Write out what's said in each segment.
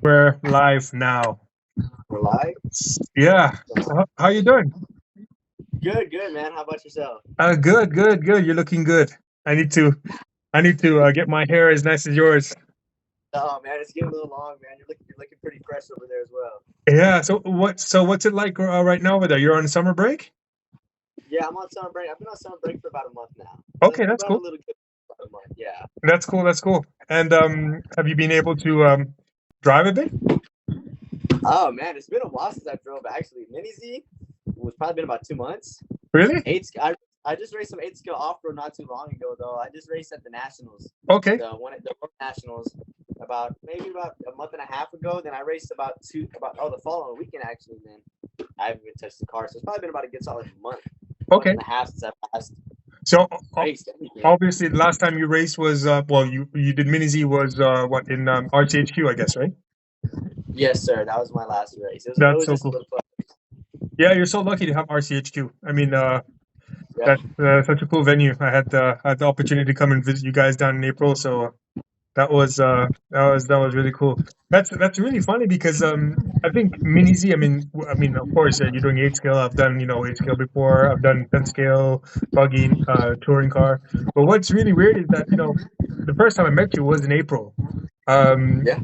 We're live now. We're live. Yeah. How you doing? Good, good, man. How about yourself? Good, good, good. You're looking good. I need to, get my hair as nice as yours. Oh man, it's getting a little long, man. You're looking pretty fresh over there as well. Yeah. So what's it like right now over there? You're on summer break? Yeah, I'm on summer break. I've been on summer break for about a month now. Okay, that's About a cool. little good about a month. Yeah. That's cool. That's cool. And have you been able to drive a bit? Oh man, it's been a while since I drove. Actually, Mini Z was probably been about 2 months. Really? I just raced some 8 scale off road not too long ago though. I just raced at the Nationals, Okay. the World Nationals, about a month and a half ago. Then I raced the following weekend actually. Then I haven't even touched the car, so it's probably been about a good solid month Okay. and a half since I last So raced anything. obviously the last time you raced was you did mini Z was what in RCHQ, I guess, right? Yes, sir. That was my last race. It That's was so just a cool. little fun. Yeah, you're so lucky to have RCHQ. I mean, Yeah. that's such a cool venue. I had the opportunity to come and visit you guys down in April, so that was really cool. That's really funny because I think mini Z. I mean of course you're doing 8 scale. I've done 8 scale before. I've done 10 scale buggy touring car. But what's really weird is that the first time I met you was in April. Um, Yeah.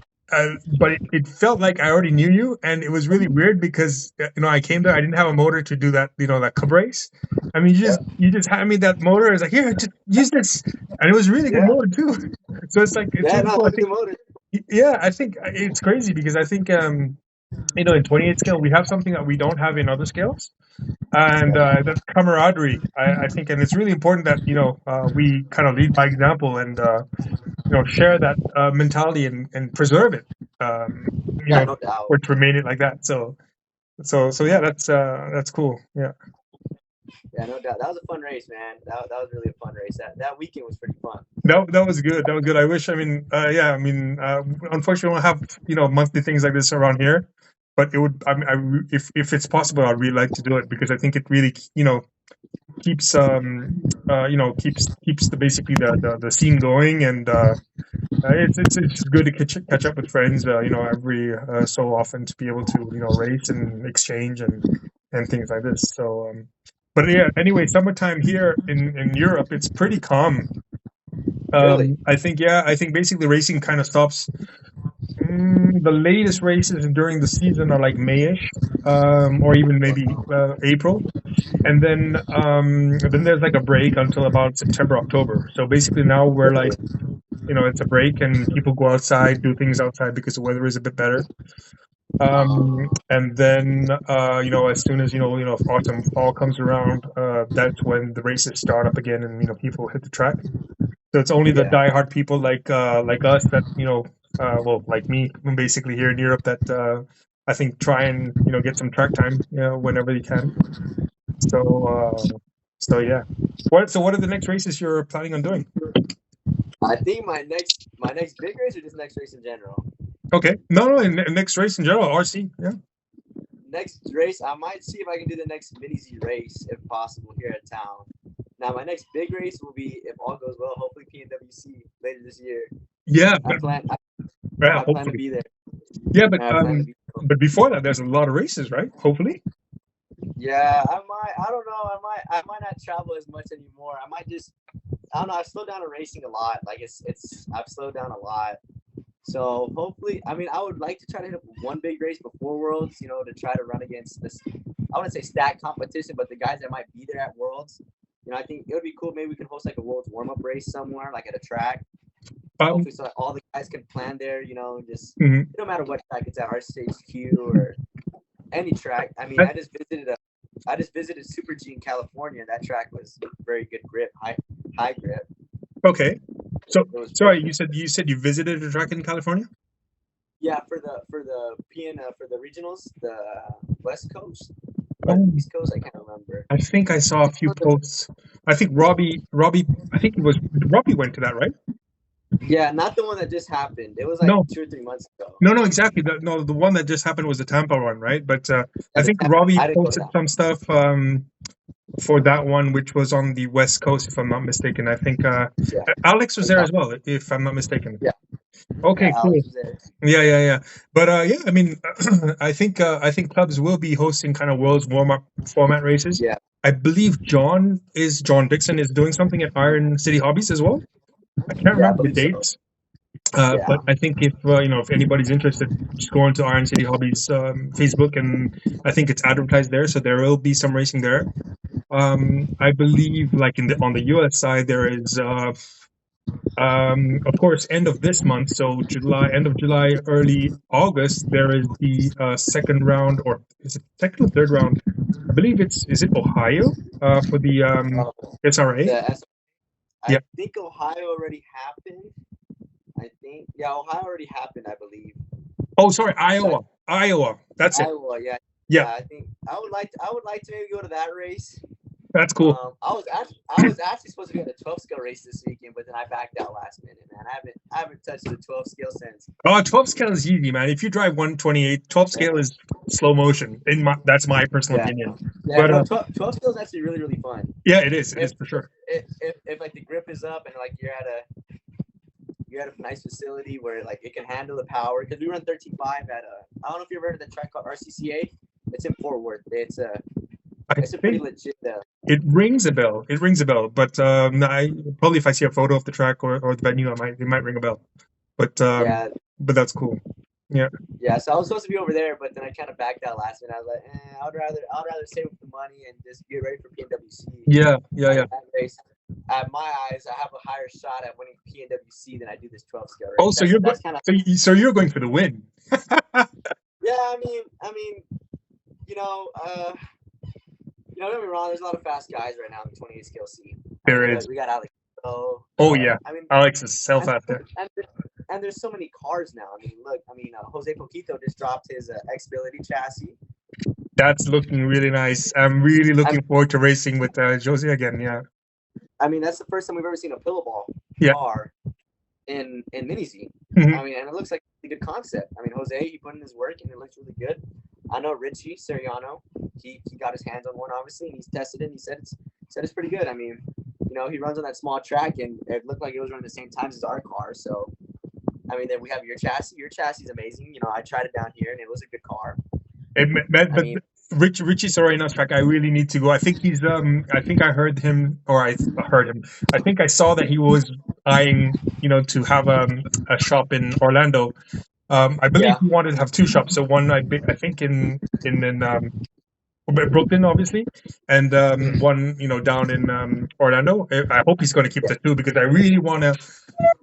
but it felt like I already knew you, and it was really weird because I came there. I didn't have a motor to do that cub race. I mean, Yeah. you just handed me that motor. I was like, here, just use this, and it was a really good Yeah. motor too. So it's Yeah. really No, cool. I look at the think, motor. yeah, I think it's crazy because I think in 28 scale we have something that we don't have in other scales, and Yeah. that's camaraderie. I think, and it's really important that we kind of lead by example and share that mentality and preserve it. Um, you Yeah. know, No doubt. or to remain it like that. So yeah, that's cool. Yeah. Yeah. No doubt. That was a fun race, man. That was really a fun race. That weekend was pretty fun. That was good. That was good. I wish. Yeah. Unfortunately, we don't have monthly things like this around here. But it would. If it's possible, I'd really like to do it because I think it really keeps keeps the basically the scene going, and it's good to catch up with friends. Every so often to be able to race and exchange and things like this. So but yeah. Anyway, summertime here in Europe, it's pretty calm. Really. I think basically racing kind of stops. The latest races during the season are like Mayish, or even maybe April, and then there's like a break until about September, October. So basically now we're like, Really. it's a break and people go outside, do things outside because the weather is a bit better. And then as soon as if autumn, fall comes around, that's when the races start up again, and people hit the track. So it's only the Yeah. diehard people like us that well, like me, basically here in Europe, that I think try and get some track time, whenever you can. So yeah. What are the next races you're planning on doing? I think my next big race or just next race in general. Okay, no, next race in general, RC, yeah. Next race, I might see if I can do the next mini Z race if possible here at town. Now, my next big race will be, if all goes well, hopefully PNWC later this year. Yeah, I plan. yeah, I plan to hopefully. be there. Yeah, but I plan to be. before that, there's a lot of races, right? Hopefully. Yeah, I might. I don't know. I might not travel as much anymore. I might just. I don't know. I've slowed down to racing a lot. Like it's. I've slowed down a lot. So hopefully, I mean, I would like to try to hit up one big race before Worlds. To try to run against this. I wouldn't say stack competition, but the guys that might be there at Worlds. I think it would be cool. Maybe we can host like a Worlds warm up race somewhere, like at a track. Um, Hopefully, so that all the guys can plan there. Just mhm. no matter what track it's at, RCHQ or any track. I mean, That- I just visited Super G in California. That track was very good grip, high grip. okay. So It was sorry, perfect. you said you visited a track in California? Yeah, for the PN for the regionals, the West Coast or the Oh, East Coast, I can't remember. I think I saw a few posts. I think Robbie, I think it was Robbie went to that, right? Yeah, not the one that just happened. It was like No, 2 or 3 months ago. no, exactly. The one that just happened was the Tampa one, right? But I Yeah, think Robbie I didn't go to posted that some one. stuff. for that one, which was on the West Coast, if I'm not mistaken. I think Yeah, Alex was in there as Cal- well, if I'm not mistaken. yeah, Okay, yeah. cool. Alex was there. Yeah. But yeah, I mean, I think clubs will be hosting kind of world's warm up format races. Yeah, I believe John Dixon is doing something at Iron City Hobbies as well. I can't yeah, I remember the believe so. dates, Yeah, but I think if if anybody's interested, just go onto Iron City Hobbies Facebook, and I think it's advertised there, so there will be some racing there. I believe, like in the on the US side, there is of course, end of this month, so end of July, early August, there is the second round, or is it second or third round? I believe is it Ohio for the SRA? the Yeah. I think Ohio already happened. I think yeah, Ohio already happened. I believe. Oh, sorry, So Iowa. Iowa. That's it. Iowa, yeah, Yeah, yeah. I think I would like to maybe go to that race. that's cool. I was actually supposed to be at the 12 scale race this weekend, but then I backed out last minute, man. I haven't touched the 12 scale since. Oh, 12 scale is easy, man. If you drive 128, 12 Yeah, scale is slow motion. That's my personal yeah, opinion. yeah. But No, 12 scale is actually really fun. yeah, it is. It is If for sure. if like the grip is up and like you're at a nice facility where like it can handle the power, because we run 13.5 at I don't know if you've heard of the track called RCCA. It's in Fort Worth. I It's a pretty think legit. it rings a bell. It rings a bell. But probably if I see a photo of the track or the venue, it might ring a bell. But Yeah, that's cool. Yeah. yeah. So I was supposed to be over there, but then I kind of backed out last minute. I was like, I'd rather save up the money and just get ready for PNWC. Yeah. That race, at my eyes, I have a higher shot at winning PNWC than I do this 12 scale Oh, race. That's kind of so you're going for the win. yeah. I mean, you know, don't get me wrong. There's a lot of fast guys right now in the 28 scale scene. I There mean, look, is. we got Alex. So, Oh yeah. I mean, Alex is self and, out there. and, and there's so many cars now. I mean, look. Jose Poquito just dropped his Xbility chassis. That's looking really nice. I'm really I, looking forward to racing with Josie again. Yeah. I mean, that's the first time we've ever seen a pillowball Yeah. car in mini Z. Mhm. I mean, and it looks like a good concept. I mean, Jose, he put in his work and it looks really good. I know Richie Seriano, he got his hands on one, obviously, and he's tested it and he said it's pretty good. I mean, he runs on that small track and it looked like it was running the same times as our car. So, I mean, then we have your chassis. Your chassis is amazing. I tried it down here and it was a good car. But I mean, Richie Sorino's track, I really need to go. I think I think I heard him, or I heard him. I think I saw that he was eyeing, to have a shop in Orlando. I believe yeah, he wanted to have two shops. So one, I think in Brooklyn, obviously, and one, down in Orlando. I hope he's going to keep the two, because I really want to.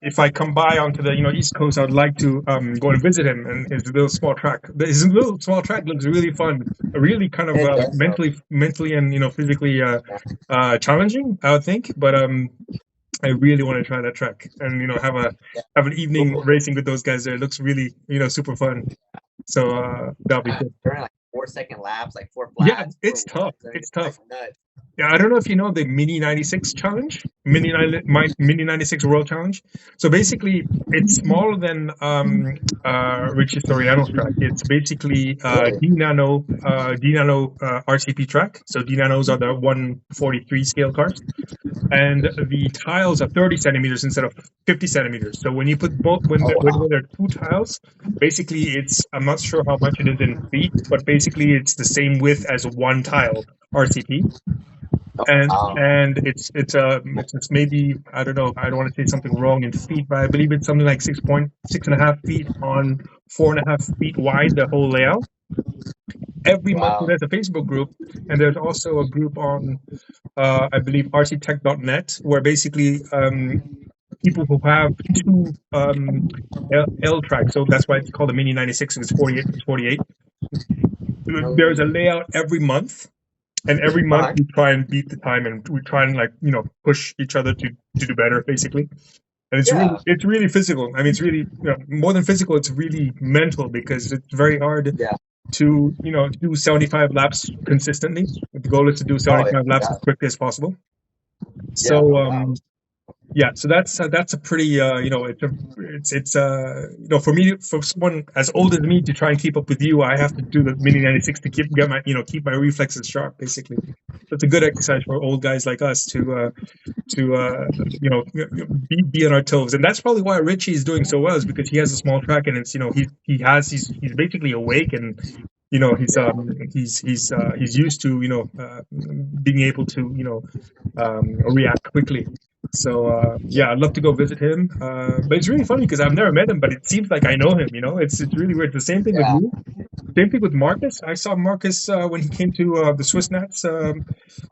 If I come by onto the East Coast, I'd like to go and visit him and his little small track. His little small track looks really fun, really kind of it does. mentally and physically challenging, I would think. But I really want to try that track and have an evening racing with those guys there. It looks really super fun. So that'll be good. During like 4 second laps, like four Yeah, flats, it's four tough. ones. I mean, It's like tough. nuts. Yeah, I don't know if you know the Mini 96 challenge, Mini 96 World Challenge. So basically, it's smaller than Richie Storiano's track. It's basically Really? D Nano RCP track. So D Nanos are the 143 scale cars, and the tiles are 30 centimeters instead of 50 centimeters. So when you put both, Oh when wow. there are two tiles, basically I'm not sure how much it is in feet, but basically it's the same width as one tile RCP. And it's maybe, I don't know, I don't want to say something wrong in feet, but I believe it's something like 6.5 feet on 4.5 feet wide, the whole layout. Every month Wow. there's a Facebook group, and there's also a group on I believe rctech.net, where basically people who have two L tracks, so that's why it's called a Mini 96, it's 48. There's a layout every month, and every month Uh-huh. we try and beat the time, and we try and push each other to do better, basically. And Yeah. it's really physical. I mean, it's really more than physical. It's really mental, because it's very hard Yeah. to do 75 laps consistently. The goal is to do Oh 75 laps yeah. as quickly as possible. Yeah. So No doubt. Yeah, so that's a pretty for me, for someone as old as me to try and keep up with you, I have to do the Mini 96 to keep my reflexes sharp, basically. So it's a good exercise for old guys like us to be on our toes, and that's probably why Richie is doing so well, is because he has a small track, and it's he's basically awake, and Yeah, he's used to being able to react quickly. So yeah, I'd love to go visit him. But it's really funny because I've never met him, but it seems like I know him. It's really weird. The same thing with yeah. you. Same thing with Marcus. I saw Marcus when he came to the Swiss Nats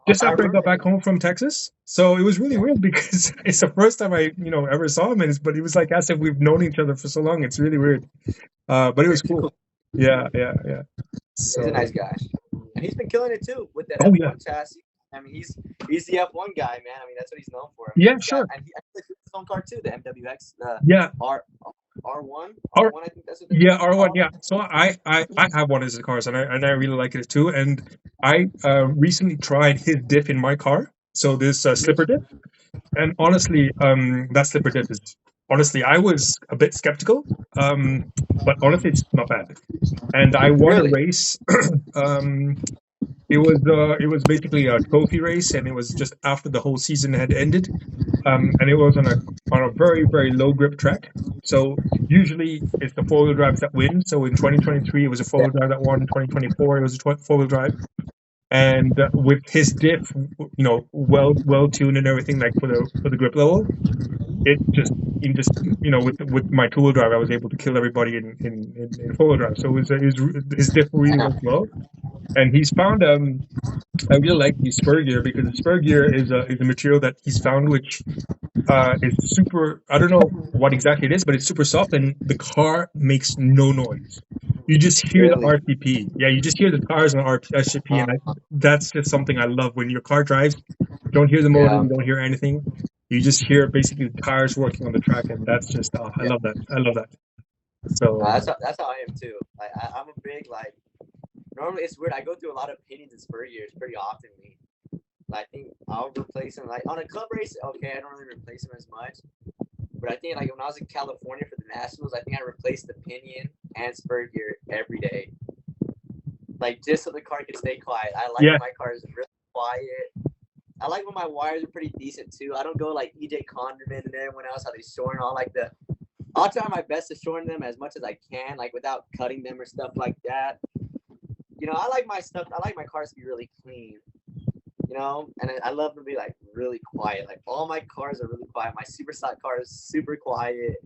just I after I got remember back him. home from Texas. So it was really Yeah, weird because it's the first time I ever saw him, and but it was like as if we've known each other for so long. It's really weird, but it was it's cool. cool. Yeah, yeah, yeah. He's a So nice guy, and he's been killing it too with that oh yeah, F1 chassis. I mean, he's the F1 guy, man. I mean, that's what he's known for. I mean, yeah, he's got sure, and he actually has his own car too, the MWX, the yeah. R R1 R R1. I think that's what they Yeah, R1. call Yeah. it. So I have one of his cars, and I really like it too. And I recently tried his diff in my car. So this slipper diff. And honestly, that slipper diff is honestly, I was a bit skeptical, but honestly, it's not bad. And I won a Really, race. um, it was basically a trophy race, and it was just after the whole season had ended. And it was on a very low grip track. So usually it's the four wheel drives that win. So in 2023, it was a four yeah, wheel drive that won. In 2024, it was a four wheel drive. And with his diff, well tuned and everything, like for the grip level, it just in just with my two wheel drive, I was able to kill everybody in four wheel drive. So his diff really yeah, worked well. And he's found I really like the spur gear because the spur gear is a material that he's found which is super. I don't know what exactly it is, but it's super soft, and the car makes no noise. You just hear the really. RPP. Yeah, you just hear the tires on the RPP, and that's just something I love. When your car drives, you don't hear the motor, Yeah, you don't hear anything. You just hear basically the tires working on the track, and that's just I yeah. love that. I love that. So That's how I am too. Like I'm a big like. Normally, it's weird. I go through a lot of opinions and spur years pretty often. I think I'll replace them like on a club race. Okay, I don't really replace them as much. But I think like when I was in California for the Nationals, I think I replaced the pinion and spur gear every day, like just so the car could stay quiet. I like yeah, when my car is really quiet. I like when my wires are pretty decent too. I don't go like EJ Conderman and everyone else how they shorten all like the. I'll try my best to shorten them as much as I can, like without cutting them or stuff like that. I like my stuff. I like my cars to be really clean. And I love to be like really quiet. Like all my cars are really quiet. My super stock car is super quiet.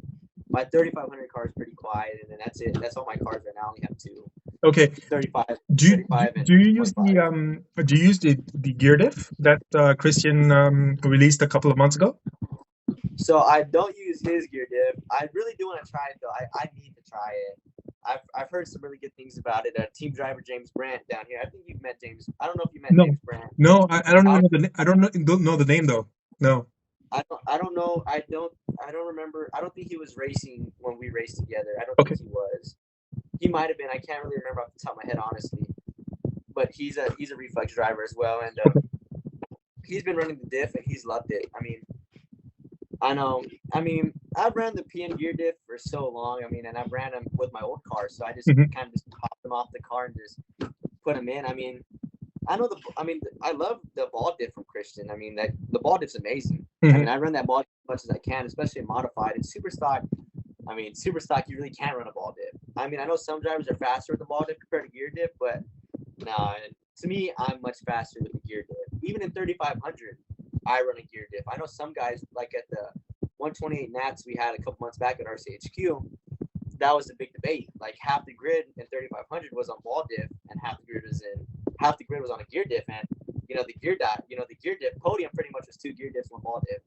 My 3500 car is pretty quiet, and then that's it. That's all my cars right now. I only have two: okay. 35, Do you, 35, and do you use 25. the gear diff that Christian released a couple of months ago? So I don't use his gear diff. I really do want to try it though. I need to try it. I've heard some really good things about it. Team driver James Brandt down here. I think you've met James. I don't know if you met No, James Brandt. no, I don't even I know I don't know the name though. No. I don't know. I don't remember. I don't think he was racing when we raced together. I don't think Okay. he was. He might have been. I can't really remember off the top of my head, honestly. But he's a reflex driver as well, and Okay. he's been running the diff and he's loved it. I mean, I know. I mean, I've ran the PN gear diff for so long. I mean, and I've ran them with my old car, so I just Hmm. kind of just popped them off the car and just put them in. I mean, I know the. I mean, I love the ball diff from Christian. I mean, that the ball diff's amazing. I Hmm. mean, I run that ball as much as I can, especially in modified and super stock. I mean, super stock, you really can't run a ball dip. I mean, I know some drivers are faster with the ball dip compared to gear dip, but no, to me, I'm much faster with the gear dip. Even in 3500, I run a gear dip. I know some guys, like at the 128 Nats we had a couple months back at RCHQ, that was a big debate. Like half the grid in 3500 was on ball diff, and half the grid was on a gear diff. And the gear diff podium pretty much was two gear diffs, one ball diff.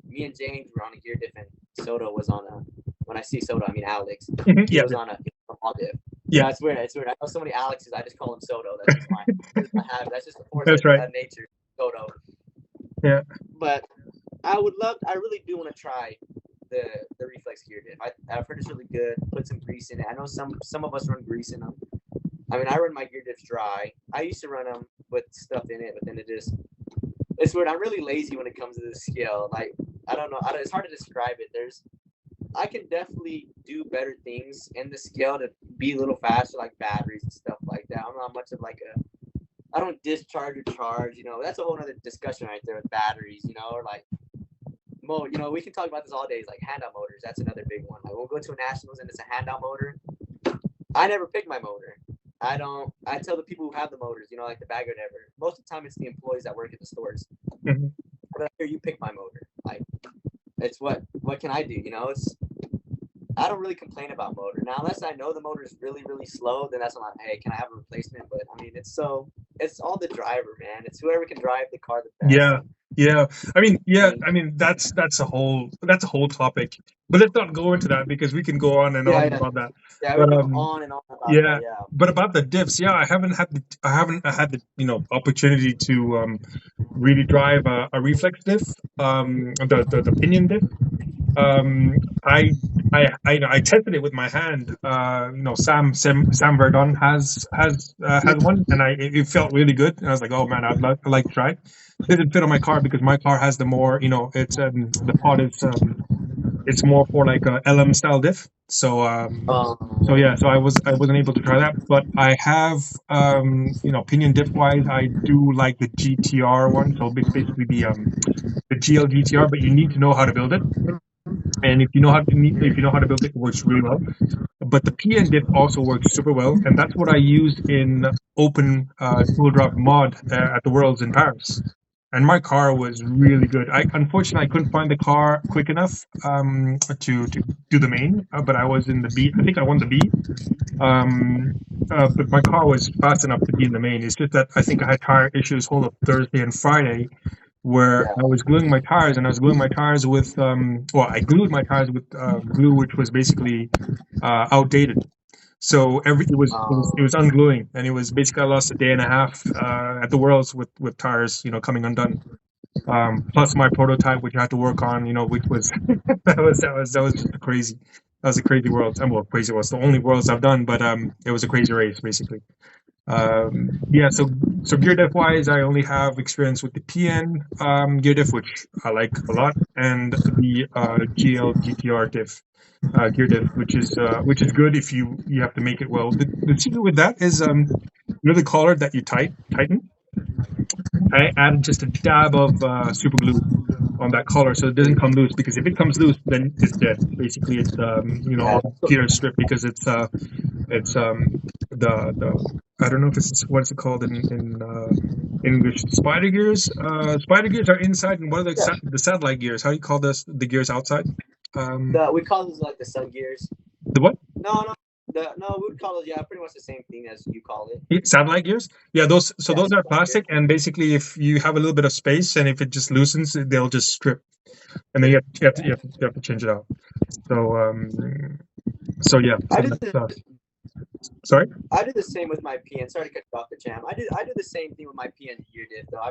Me and James were on a gear diff, and Soto was on a. When I see Soto, I mean Alex. Hmm. He Yeah, was yeah, on a ball diff. yeah. It's weird. It's weird. I know so many Alexes. I just call him Soto. That's just my habit. That's just the force That's right. of nature. Soto. Yeah. But I really do want to try the reflex gear diff. I've heard it's really good. Put some grease in it. I know some of us run grease in them. I mean, I run my gear diffs dry. I used to run them with stuff in it, but then it's weird. I'm really lazy when it comes to this scale. Like I don't know. It's hard to describe it. I can definitely do better things in the scale to be a little faster, like batteries and stuff like that. I'm not much of like a. I don't discharge or charge. That's a whole other discussion right there with batteries. Or like we can talk about this all days, like handout motors. That's another big one. Like we'll go to a nationals and it's a handout motor. I never pick my motor. I don't. I tell the people who have the motors, like the bagger, whatever. Most of the time, it's the employees that work at the stores. Mhm. But here, you pick my motor. Like, it's what can I do? It's I don't really complain about motor now, unless I know the motor is really really slow. Then that's when I'm, hey, can I have a replacement? But I mean, it's all the driver, man. It's whoever can drive the car the best. Yeah, yeah. I mean that's a whole topic. But let's not go into that because we can go on and Yeah, on yeah, about that. yeah. We But can go on and on about that. yeah. Yeah. But about the diffs, yeah, I haven't had the opportunity to really drive a reflex diff, the pinion diff. Um, I tested it with my hand. Sam Verdon has one, and it felt really good. And I was like, oh man, I'd like to try it. Didn't fit on my car because my car has the more, it's the pod is it's more for like a LM style diff. So yeah, so I wasn't able to try that, but I have pinion diff wise, I do like the GTR one. So it's basically the GL GTR, but you need to know how to build it. And if you know how to build it, it works really well. But the PN diff also works super well, and that's what I used in open dual drop mod at the Worlds in Paris. And my car was really good. I unfortunately I couldn't find the car quick enough to do the main, but I was in the B. I think I won the B. Um, but my car was fast enough to be in the main. It's just that I think I had tire issues whole of Thursday and Friday, where Yeah. I was gluing my tires, and I was gluing my tires with I glued my tires with glue which was basically outdated. So it was ungluing, and it was basically I lost a day and a half at the Worlds with tires coming undone. Plus my prototype, which I had to work on, which was that was just a crazy. That was a crazy world. Well, crazy was the only worlds I've done, but it was a crazy race basically. Yeah, so gear diff wise, I only have experience with the PN gear diff, which I like a lot, and the GL GTR diff gear diff, which is good if you have to make it well. The secret with that is the collar that you tighten. I added just a dab of super glue on that collar so it doesn't come loose, because if it comes loose, then it's dead. Basically, it's Yeah. all the gears stripped, because it's the I don't know if it's what's it called in English. Spider gears. Spider gears are inside, and what are Yeah. the satellite gears? How do you call this? The gears outside? We call those like the sun gears. The what? No, no. No, we would call it, yeah, pretty much the same thing as you call it. Yeah, satellite gears. Yeah, those. So Yeah, those are sun gears. plastic, and basically, if you have a little bit of space, and if it just loosens, they'll just strip, and then Yeah. you have to change it out. So yeah. I So do that's the sorry. I do the same with my PN. Sorry to cut you off the jam. I do the same thing with my PN gear diff though.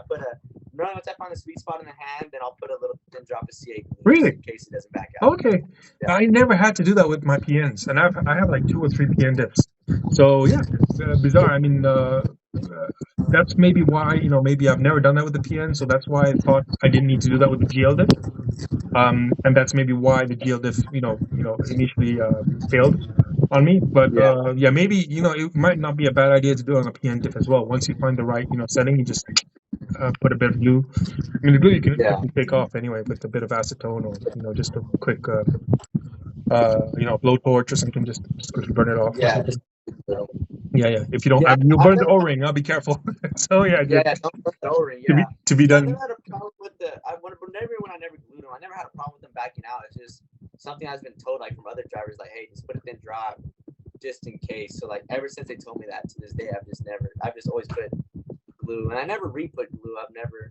Once I find the sweet spot in the hand, then I'll put a little thin drop of C8 glue just Really? in case it doesn't back out. Okay. Yeah. I never had to do that with my PNs, and I have like 2 or 3 PN diffs. So yeah, bizarre. I mean, that's maybe why maybe I've never done that with the PN, so that's why I thought I didn't need to do that with the GL diff. And that's maybe why the GL diff initially failed on me. But Yeah. yeah, maybe it might not be a bad idea to do it on a PN diff as well. Once you find the right setting, you just put a bit of glue. I mean, the glue you can Yeah. quickly take off anyway with a bit of acetone, or just a quick blowtorch or something, just quickly burn it off or Yeah. something. Yeah, yeah. If you don't, Yeah. you'll I've burn the never O-ring. I'll be careful. So yeah, Yeah, just yeah, don't put the O-ring, to be yeah. to be Yeah, I done. never had a problem with when I never glued them, I never had a problem with them backing out. It's just something I've been told, like, from other drivers, like, hey, just put a thin drop just in case. So, like, ever since they told me that, to this day, I've just always put glue, and I never re-put glue. I've never,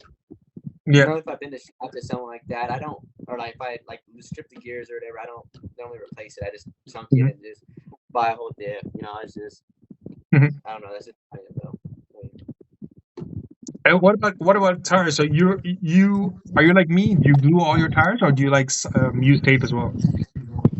Yeah. if I've been to shop or something like that, I don't, or like if I like strip the gears or whatever, I don't normally replace it. I just chunk it Mhm. and just buy a whole diff. It's just, Mhm. I don't know. That's just though. And what about tires? So are you like me? Do you glue all your tires, or do you like use tape as well?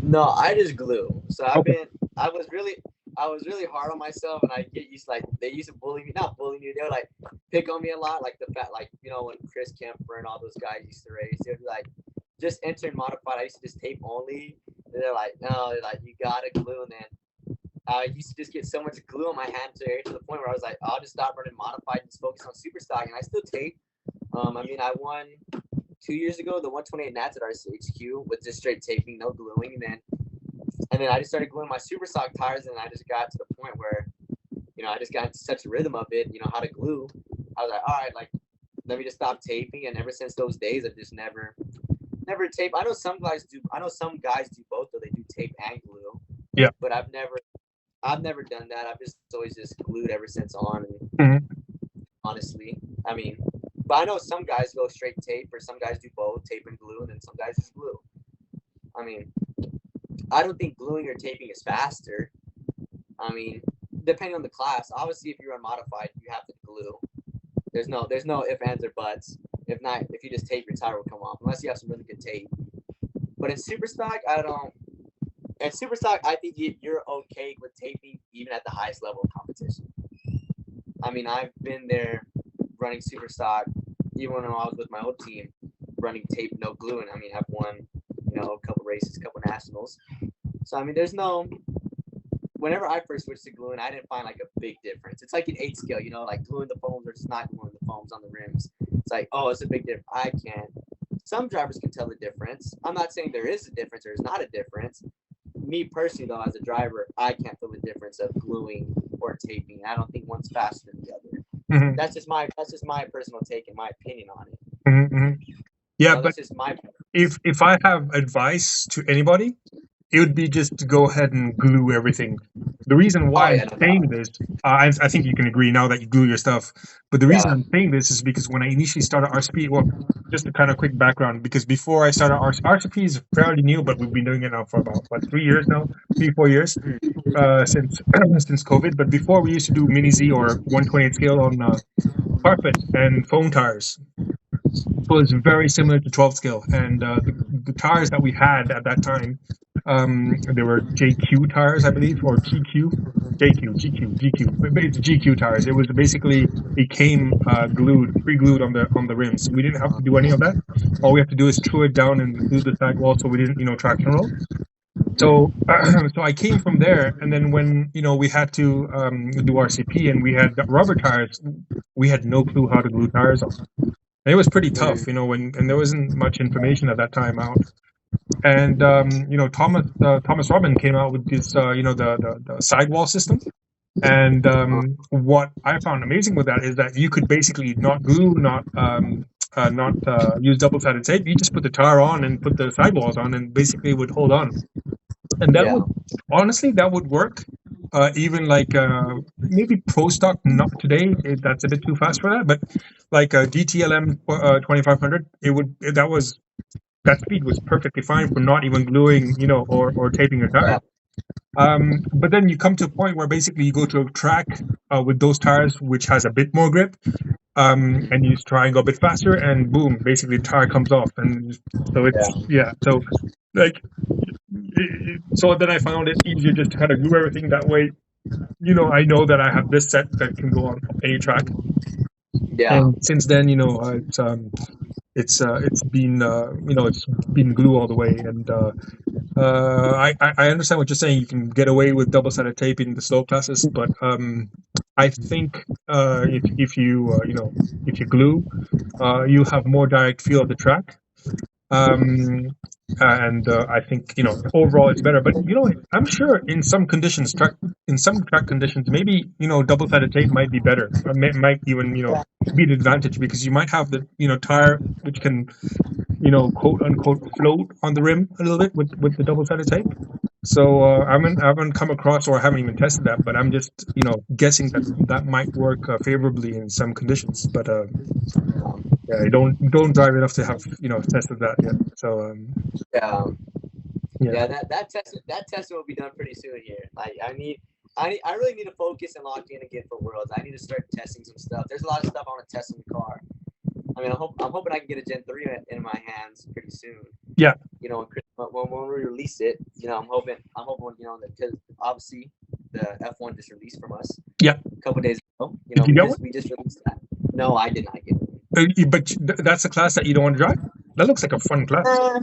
No, I just glue. So Okay. I was really hard on myself, and I get used to, like, they used to bully me, not bully me, they would like pick on me a lot, like the fact, like, when Chris Kemper and all those guys used to race, they'd be like, just entered modified, I used to just tape only. And they're like, no, they're like, you gotta glue. And then I used to just get so much glue on my hand to the point where I was like, I'll just stop running modified and just focus on super stock. And I still tape. I mean, I won 2 years ago the 128 Nats at RCHQ with just straight taping, no gluing. And then I just started gluing my super stock tires, and I just got to the point where, I just got into such a rhythm of it, how to glue. I was like, all right, like, let me just stop taping. And ever since those days, I've just never tape. I know some guys do both, though. They do tape and glue. Yeah. But I've never done that. I've just always just glued ever since on. And honestly, I mean, but I know some guys go straight tape, or some guys do both, tape and glue, and then some guys just glue. I mean, I don't think gluing or taping is faster. I mean, depending on the class. Obviously, if you're unmodified, you have to glue. There's no ifs, ands, or buts. If not, if you just tape, your tire will come off, unless you have some really good tape. But in super stock, I don't. In super stock, I think you're okay with taping even at the highest level of competition. I mean, I've been there running super stock, even when I was with my old team, running tape, no gluing. I mean, I've won, a couple races, a couple nationals. So I mean, there's no. Whenever I first switched to gluing, I didn't find like a big difference. It's like an 8 scale, like gluing the foams or just not gluing the foams on the rims. It's like, oh, it's a big difference. I can't. Some drivers can tell the difference. I'm not saying there is a difference or there's not a difference. Me personally, though, as a driver, I can't feel the difference of gluing or taping. I don't think one's faster than the other. Mm-hmm. That's just my personal take and my opinion on it. Mm-hmm. Yeah, but that's just my. if I have advice to anybody, it would be just to go ahead and glue everything. The reason why I'm saying this, I think you can agree now that you glue your stuff. But the reason I'm saying this is because when I initially started RCP, well, just a kind of quick background, because before I started RCP is fairly new, but we've been doing it now for about 3 years now, 4 years since since COVID. But before we used to do mini Z or 128 scale on carpet and foam tires. Was very similar to 12 scale, and the tires that we had at that time, they were JQ tires, I believe, or GQ, but it's GQ tires. It was basically, it came pre-glued on the rims. We didn't have to do any of that. All we have to do is screw it down and glue the sidewall, so we didn't, traction roll. So, so I came from there, and then when we had to do RCP and we had rubber tires, we had no clue how to glue tires on. And it was pretty tough, and there wasn't much information at that time out. And Thomas Robin came out with this, the sidewall system. And what I found amazing with that is that you could basically not glue, not use double-sided tape. You just put the tire on and put the sidewalls on, and basically it would hold on. And that would honestly work. Even like maybe pro stock, not today. That's a bit too fast for that. But like a DTLM 2500, that speed was perfectly fine for not even gluing, or taping your tire. But then you come to a point where basically you go to a track with those tires, which has a bit more grip, and you try and go a bit faster, and boom, basically the tire comes off, and so it's so like. So then I found it easier just to kind of glue everything that way. I know that I have this set that can go on any track. Yeah. And since then, it's been it's been glue all the way. And I understand what you're saying. You can get away with double-sided tape in the slow classes, but I think if you if you glue, you have more direct feel of the track. And I think overall it's better. But I'm sure in some conditions, track conditions, maybe double-sided tape might be better. Might even be an advantage, because you might have the tire which can quote unquote float on the rim a little bit with the double-sided tape. So I haven't come across, or I haven't even tested that, but I'm just guessing that might work favorably in some conditions. But yeah, I don't drive enough to have tested that yet. So that testing will be done pretty soon here. Like I really need to focus and lock in again for Worlds. I need to start testing some stuff. There's a lot of stuff I want to test in the car. I mean, I'm hoping I can get a Gen 3 in my hands pretty soon. Yeah. When we release it, I'm hoping because obviously the F1 just released from us. Yeah. A couple days ago. Did you get one? We just released that. No, I did not get it. But that's a class that you don't want to drive? That looks like a fun class. Uh,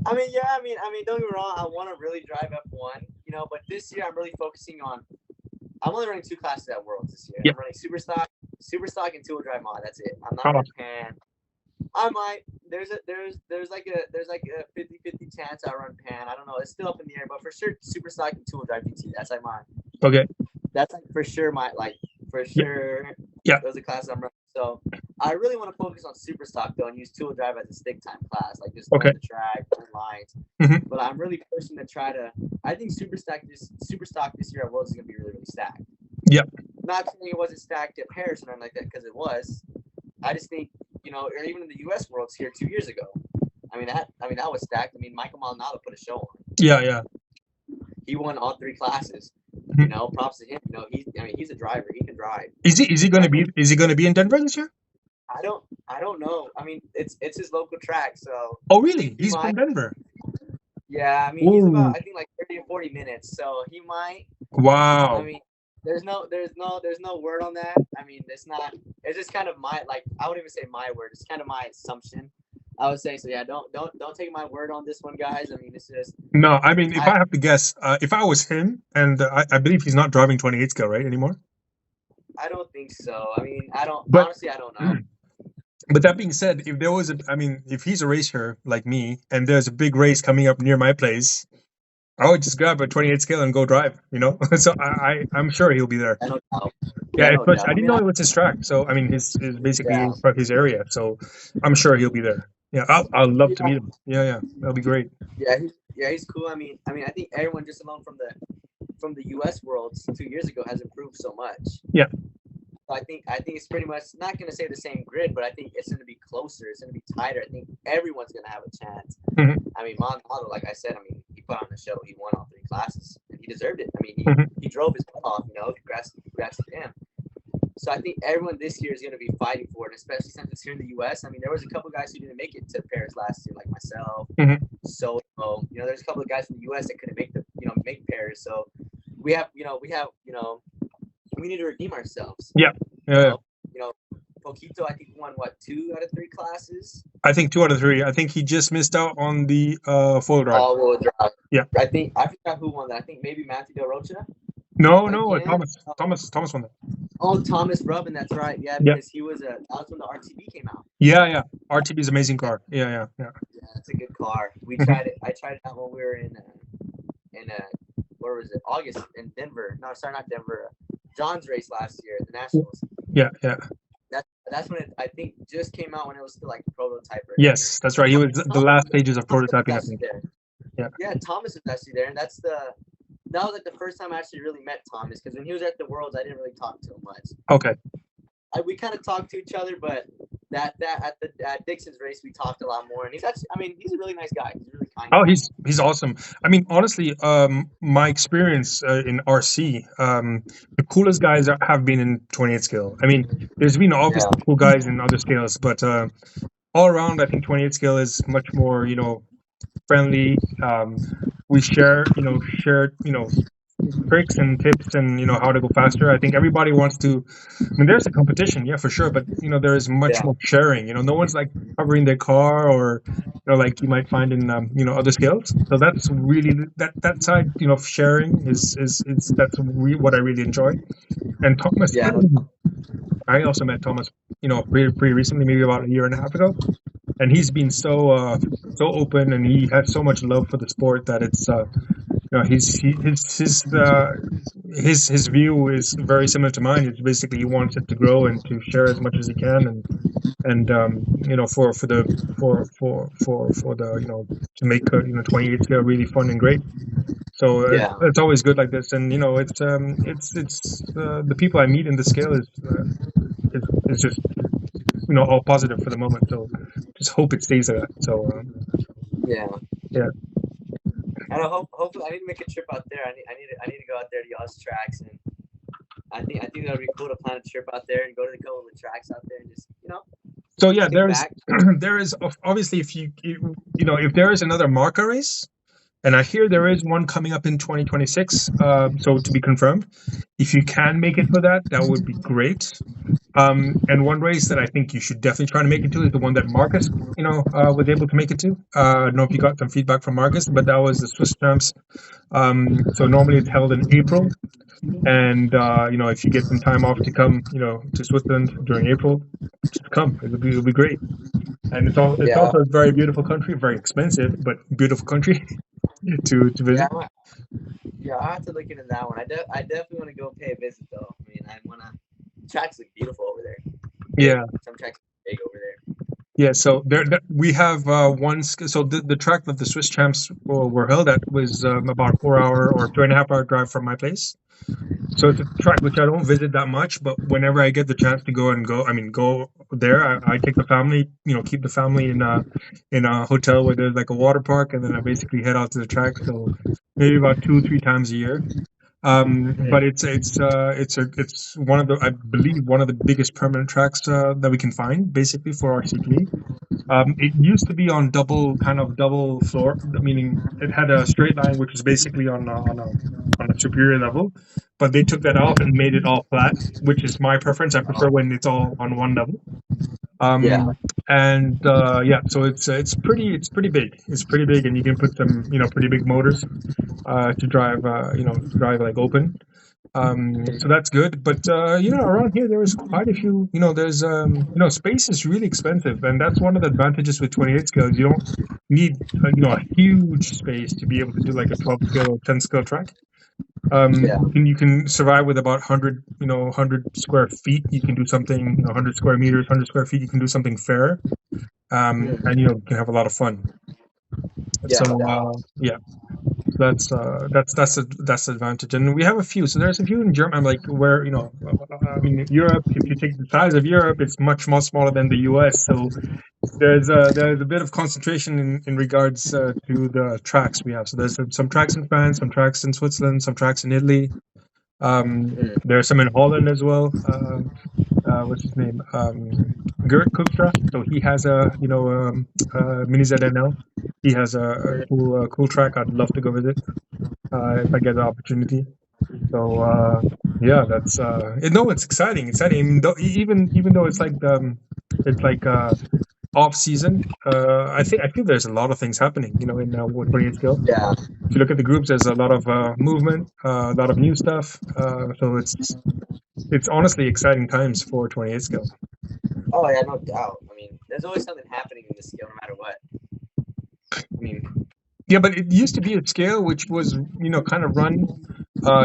I mean, yeah, don't get me wrong. I want to really drive F1, but this year I'm really focusing on. I'm only running 2 classes at Worlds this year. Yeah. I'm running super stock, and 2-wheel drive mod. That's it. I'm not Oh, running pan. I might. There's like a 50-50 chance I run pan. I don't know. It's still up in the air, but for sure, super stock and 2-wheel drive GT. That's like mine. okay. That's like for sure for Yeah. sure. Yeah. Those are classes I'm running. So I really want to focus on super stock though and use 2-wheel drive as a stick time class, like just Okay. on the track, on lines. Mhm. But I'm really pushing to try to. I think super stock this year at Worlds is gonna be really really stacked. Yeah. Not saying it wasn't stacked at Paris or anything like that because it was. I just think or even in the U.S. Worlds here 2 years ago. That was stacked. Michael Maldonado put a show on. Yeah. Yeah. He won all 3 classes. Mhm. Props to him. He's a driver. He can drive. Is he going to be? Is he going to be in Denver this year? I don't know. It's his local track, so. Oh, really? He's from Denver. Yeah, he's about, I think, like 30 or 40 minutes, so he might. Wow. There's no word on that. It's not. It's just kind of I wouldn't even say my word. It's kind of my assumption. I would say so. Yeah, don't take my word on this one, guys. It's just. No, if I have to guess, if I was him, and I believe he's not driving 28 scale, right, anymore. I don't think so. I don't. But, honestly, I don't know. But that being said, if there was if he's a racer like me, and there's a big race coming up near my place, I would just grab a 28 scale and go drive. So I'm sure he'll be there. I don't know. Yeah, no I didn't know it was his track. So his basically his area. So I'm sure he'll be there. Yeah, I'll love to meet him. Yeah, that'll be great. Yeah, he's cool. I think everyone just alone from the U.S. Worlds 2 years ago has improved so much. Yeah. So I think it's pretty much not going to say the same grid, but I think it's going to be closer. It's going to be tighter. I think everyone's going to have a chance. Mm-hmm. Maldonado, like I said, he put on the show. He won all 3 classes, and he deserved it. He drove his butt off. Congrats to him. So I think everyone this year is going to be fighting for it, especially since it's here in the U.S. There was a couple of guys who didn't make it to Paris last year, like myself. Mm-hmm. So there's a couple of guys from the U.S. that couldn't make Paris. So we need to redeem ourselves. Yeah. Poquito, I think won 2 out of 3 classes. I think 2 out of 3. I think he just missed out on the full drive. All-wheel drive. Yeah. I forgot who won that. I think maybe Matthew Del Rocha. No, Thomas won that. Oh, Thomas Rubin, that's right. Yeah, because he was that was when the RTB came out. Yeah. RTB's amazing car. Yeah. Yeah, it's a good car. We tried it. I tried it out when we were in where was it? August in Denver. No, sorry, not Denver. John's race last year, the Nationals. Yeah. That's when it, I think, just came out when it was still like prototype. Yes, that's right. He was the last stages of prototyping, I think. Yeah, Thomas was actually there, and that was like the first time I actually really met Thomas, because when he was at the Worlds, I didn't really talk to him much. Okay. We kind of talked to each other, but at Dixon's race, we talked a lot more. And he's actually, he's a really nice guy. He's really kind. Oh, he's awesome. Honestly, my experience in RC, the coolest guys have been in 28 scale. There's been obviously cool guys in other scales, but all around, I think 28 scale is much more, friendly. We share tricks and tips and how to go faster. I think everybody wants to. There's a competition, yeah, for sure, but there is much more sharing. No one's like covering their car or like you might find in other scales. So that's really that side of sharing is that's what I really enjoy. And Thomas, I also met Thomas pretty recently, maybe about a year and a half ago, and he's been so open, and he has so much love for the sport that it's his view is very similar to mine. It's basically he wants it to grow and to share as much as he can, and for the to make 28 scale really fun and great. So it's always good like this, and it's the people I meet in the scale is just all positive for the moment. So just hope it stays like that. So yeah. I don't know, hopefully I need to make a trip out there. I need to go out there to y'all's tracks, and I think that'd be cool to plan a trip out there and go to a couple of the tracks out there and just So yeah, there is obviously if there is another Marca race, and I hear there is one coming up in 2026. So to be confirmed, if you can make it for that, that would be great. And one race that I think you should definitely try to make it to is the one that Marcus, was able to make it to. I don't know if you got some feedback from Marcus, but that was the Swiss Champs. So normally it's held in April, and if you get some time off to come, to Switzerland during April, just come. It'll be great. And it's Yeah, also a very beautiful country, very expensive, but beautiful country to yeah, visit. yeah. I have to look into that one. I definitely want to go pay a visit though. I mean, I wanna. Tracks look beautiful over there. Big. Yeah. Some tracks are big over there. Yeah, so we have so the track that the Swiss champs were held at was about 4 hour or 2.5 hour drive from my place. So it's a track which I don't visit that much, but whenever I get the chance to go there, I take the family, keep the family in a hotel where there's like a water park, and then I basically head out to the track. So maybe about 2, 3 times a year. But it's one of the, I believe, one of the biggest permanent tracks that we can find basically for RCT. It used to be on double floor, meaning it had a straight line, which was basically on a superior level, but they took that off and made it all flat, which is my preference. I prefer when it's all on one level. Yeah. And yeah, so it's pretty big. It's pretty big, and you can put some pretty big motors to drive like open. So that's good. But around here there is quite a few. There's space is really expensive, and that's one of the advantages with 28 scales. You don't need a huge space to be able to do like a 12 scale or 10 scale track. Yeah. You can survive with about 100 square feet. You can do something, 100 square meters, 100 square feet. You can do something fair, and you can have a lot of fun. Yeah. So yeah. That's the advantage, and we have a few. So there's a few in Germany, like where I mean, Europe. If you take the size of Europe, it's much more smaller than the U.S. So there's a bit of concentration in regards to the tracks we have. So there's some tracks in France, some tracks in Switzerland, some tracks in Italy. There are some in Holland as well. What's his name? Gert Koopstra. So he has a mini ZNL. He has a cool track. I'd love to go visit if I get the opportunity. So yeah, that's no, it's exciting. Exciting. I mean, even though it's like off season. I feel there's a lot of things happening. In 28 scale. Yeah. If you look at the groups, there's a lot of movement, a lot of new stuff. So it's honestly exciting times for 28 scale. Oh yeah, no doubt. I mean, there's always something happening in this skill, no matter what. I mean, Yeah, but it used to be a scale which was kind of run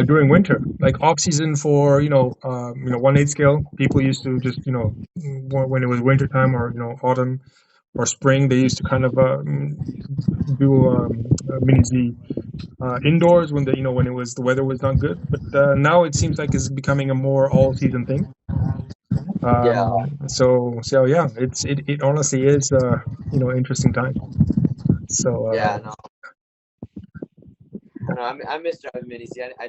during winter, like off season for 1/8 scale. People used to just when it was winter time or autumn or spring, they used to kind of do mini Z indoors when it was the weather was not good. But now it seems like it's becoming a more all season thing. yeah, So yeah, it honestly is interesting time. So yeah, no, no, I miss driving mini. See, I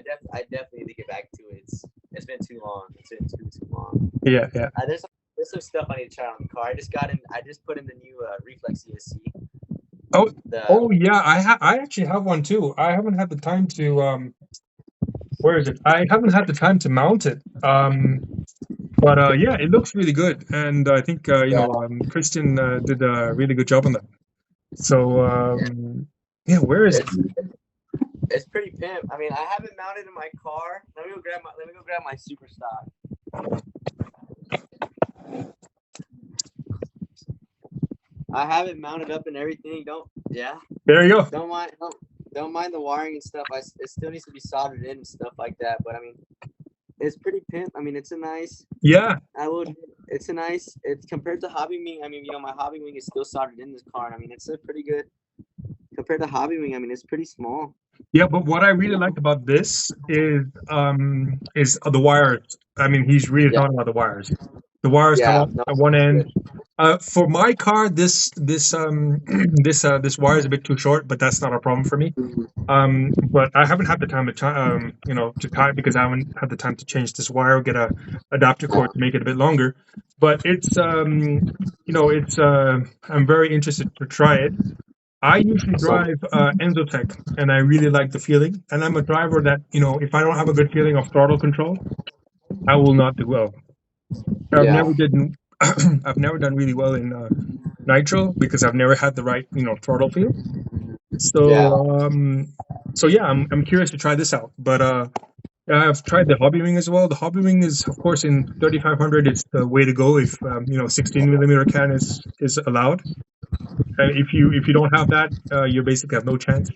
definitely need to get back to it. It's been too long. It's been too long. yeah. There's some stuff I need to try on the car. I just put in the new Reflex ESC. Oh, The oh yeah, I actually have one too. I haven't had the time to where is it? I haven't had the time to mount it. But yeah, it looks really good, and I think yeah, Christian did a really good job on that. So yeah, where is it? it's it's pretty pimp. I mean, I haven't mounted in my car. Let me go grab my super stock. I have it mounted up and everything. There you go. Don't mind the wiring and stuff. It still needs to be soldered in and stuff like that. But I mean, it's pretty pimp. I mean, it's a nice. Yeah, It's a nice. It's compared to Hobby Wing. I mean, my Hobby Wing is still soldered in this car. And I mean, it's a pretty good compared to Hobby Wing. I mean, it's pretty small. yeah. But what I really like about this is the wires. I mean, he's really Yeah, talking about the wires. The wires come yeah, up no, at one it's end. good. For my car, this this wire is a bit too short, but that's not a problem for me. But I haven't had the time to tie it because I haven't had the time to change this wire, get a adapter cord to make it a bit longer. But I'm very interested to try it. I usually So drive Enzotech, and I really like the feeling. And I'm a driver that if I don't have a good feeling of throttle control, I will not do well. I've Yeah. never did I've never done really well in nitro because I've never had the right throttle feel. Yeah. So yeah, I'm curious to try this out. But I've tried the hobby ring as well. The hobby ring is, of course, in 3500. It's the way to go if 16 millimeter can is allowed. If you don't have that, you basically have no chance.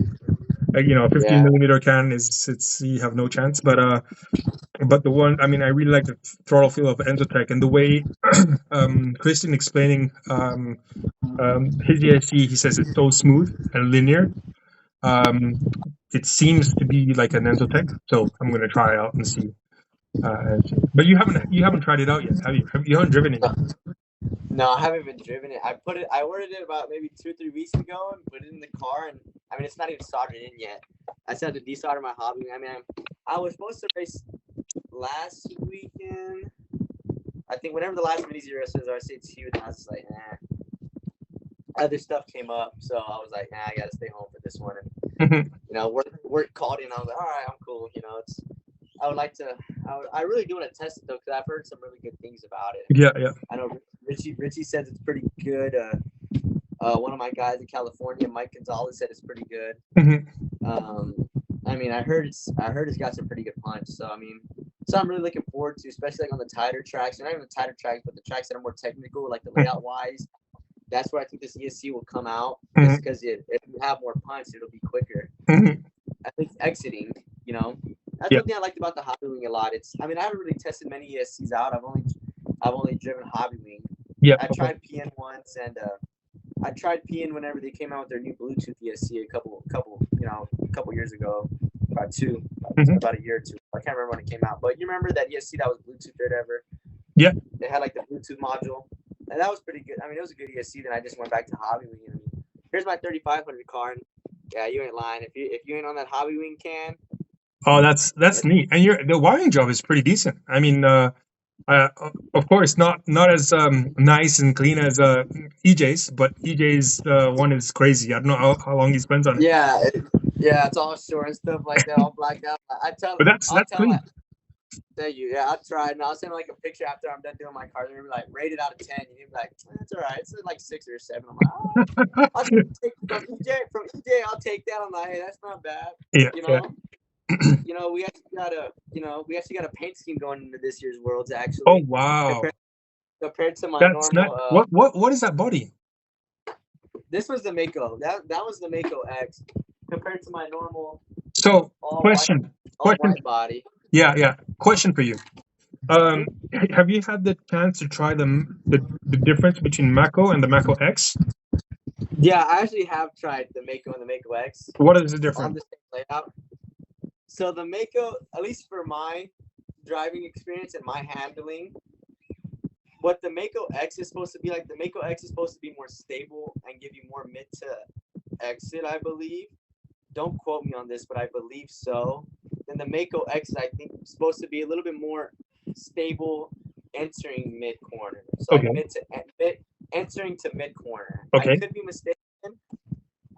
15 Yeah. millimeter can is it's you have no chance. But the one, I mean, I really like the throttle feel of Enzotech and the way Christian explaining his ESC. He says it's so smooth and linear. Um, it seems to be like an Enzotech, so I'm gonna try it out and see. But you haven't tried it out yet, have you? You haven't driven it yet. No, I haven't even driven it. I ordered it about maybe 2 or 3 weeks ago and put it in the car, and I mean it's not even soldered in yet. I still had to desolder my hobby. I mean, I was supposed to race last weekend. I think whenever the last mini zero says RC2, and I was like, nah. Other stuff came up, so I was like, nah, I gotta stay home for this one. And work called in. I was like, all right, I'm cool. It's. I would like to. I really do want to test it though, because I've heard some really good things about it. Yeah, yeah. I know Richie says it's pretty good. One of my guys in California, Mike Gonzalez, said it's pretty good. I mean, I heard it's got some pretty good punch. So I mean, so I'm really looking forward to, especially like on the tighter tracks, and not even the tighter tracks, but the tracks that are more technical, like the layout wise. That's where I think this ESC will come out, just because if you have more punch, it'll be quicker. At least exiting, That's Yeah. one thing I liked about the Hobby Wing a lot. I mean, I haven't really tested many ESCs out. I've only driven Hobby Wing. Yeah. I tried PN once, and I tried PN whenever they came out with their new Bluetooth ESC a couple years ago, about a year or two. I can't remember when it came out, but you remember that ESC that was Bluetooth or whatever? Yeah. They had like the Bluetooth module, and that was pretty good. I mean, it was a good ESC. Then I just went back to Hobby Wing. I mean, here's my 3500 car, and yeah, you ain't lying. If you ain't on that Hobby Wing can. Oh, that's neat. And the wiring job is pretty decent. I mean, of course, not as nice and clean as EJ's, but EJ's one is crazy. I don't know how long he spends on it, Yeah, it's all short and stuff like that, all blacked out. but that's Tell him, clean. thank you. Yeah, I tried, and I'll send like a picture after I'm done doing my car. They're gonna be like, rated out of 10. And he'll be like, that's all right. It's like 6 or 7. I'm like, oh, I'll take from EJ. I'll take that. I'm like, hey, that's not bad. Yeah, You yeah. know, we actually got a paint scheme going into this year's Worlds Oh actually. wow, Compared to my that's not normal. what is that body? This was the Mako. That was the Mako X compared to my normal So all question, white body. yeah. Question for you. Have you had the chance to try the difference between Mako and the Mako X? Yeah, I actually have tried the Mako and the Mako X What is the on difference? the same layout. So the Mako, at least for my driving experience and my handling, what the Mako X is supposed to be like, the Mako X is supposed to be more stable and give you more mid to exit, I believe. Don't quote me on this, but I believe so. Then the Mako X is, I think, supposed to be a little bit more stable entering mid corner. So like Okay. entering to mid corner. I Okay. could be mistaken.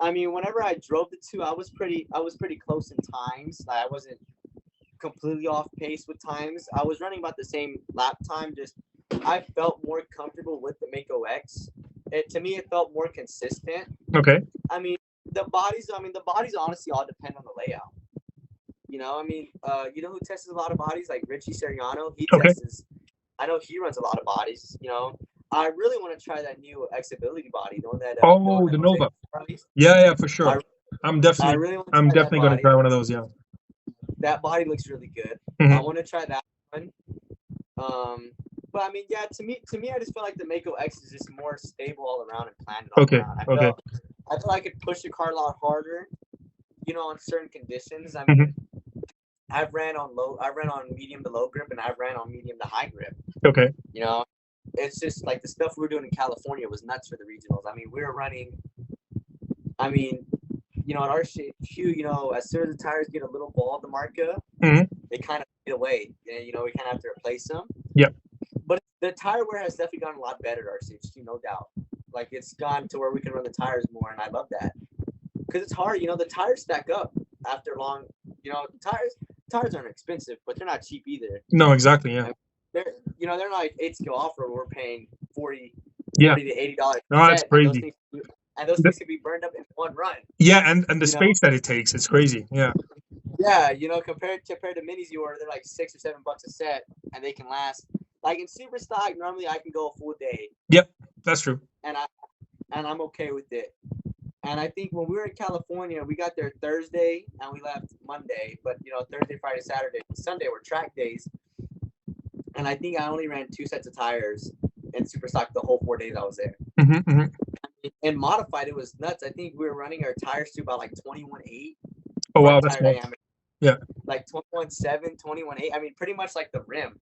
I mean, whenever I drove the two, I was pretty close in times. Like, I wasn't completely off pace with times. I was running about the same lap time. Just I felt more comfortable with the Mako X. To me, it felt more consistent. Okay. I mean, the bodies honestly all depend on the layout. I mean, who tests a lot of bodies? Like Richie Seriano. He Okay. tests. I know he runs a lot of bodies. I really want to try that new X-Ability body, the one that Oh, the Jose Nova. released. Yeah, for sure. I I'm really want to I'm try that definitely gonna body. try one of those. Yeah. That body looks really good. I want to try that one. But I mean, yeah, to me, I just feel like the Mako X is just more stable all around and planned all Okay. around. Okay. I feel I could push the car a lot harder, on certain conditions. I mean, I've ran on medium to low grip, and I've ran on medium to high grip. Okay. It's just like the stuff we were doing in California was nuts for the regionals. I mean, we were running. I mean, at our HQ, as soon as the tires get a little bald, the Marca, they kind of fade away, and we kind of have to replace them. Yeah. But the tire wear has definitely gotten a lot better at RCHQ, no doubt. Like, it's gone to where we can run the tires more, and I love that. Because it's hard, the tires stack up after long. Tires aren't expensive, but they're not cheap either. No, exactly. Yeah. you know, they're not like 8 skill off road. We're paying 40, Yeah. 40 to $80 No, a that's set, and crazy. those The- things can be burned up in one run. yeah, and the You know, space that it takes, it's crazy. Yeah. yeah, you know, compared to minis, you order they're like $6 or $7 a set, and they can last. Like in super stock, normally I can go a full day, Yep, that's true. and I'm okay with it. And I think when we were in California, we got there Thursday and we left Monday. But you know, Thursday, Friday, Saturday, Sunday were track days, and I think I only ran 2 sets of tires in super stock the whole 4 days I was there. Hmm. In modified, it was nuts. I think we were running our tires to about like 21.8 Oh wow, front that's tire small. diameter, Yeah. like 21.7, 21.8. I mean, pretty much like the rim.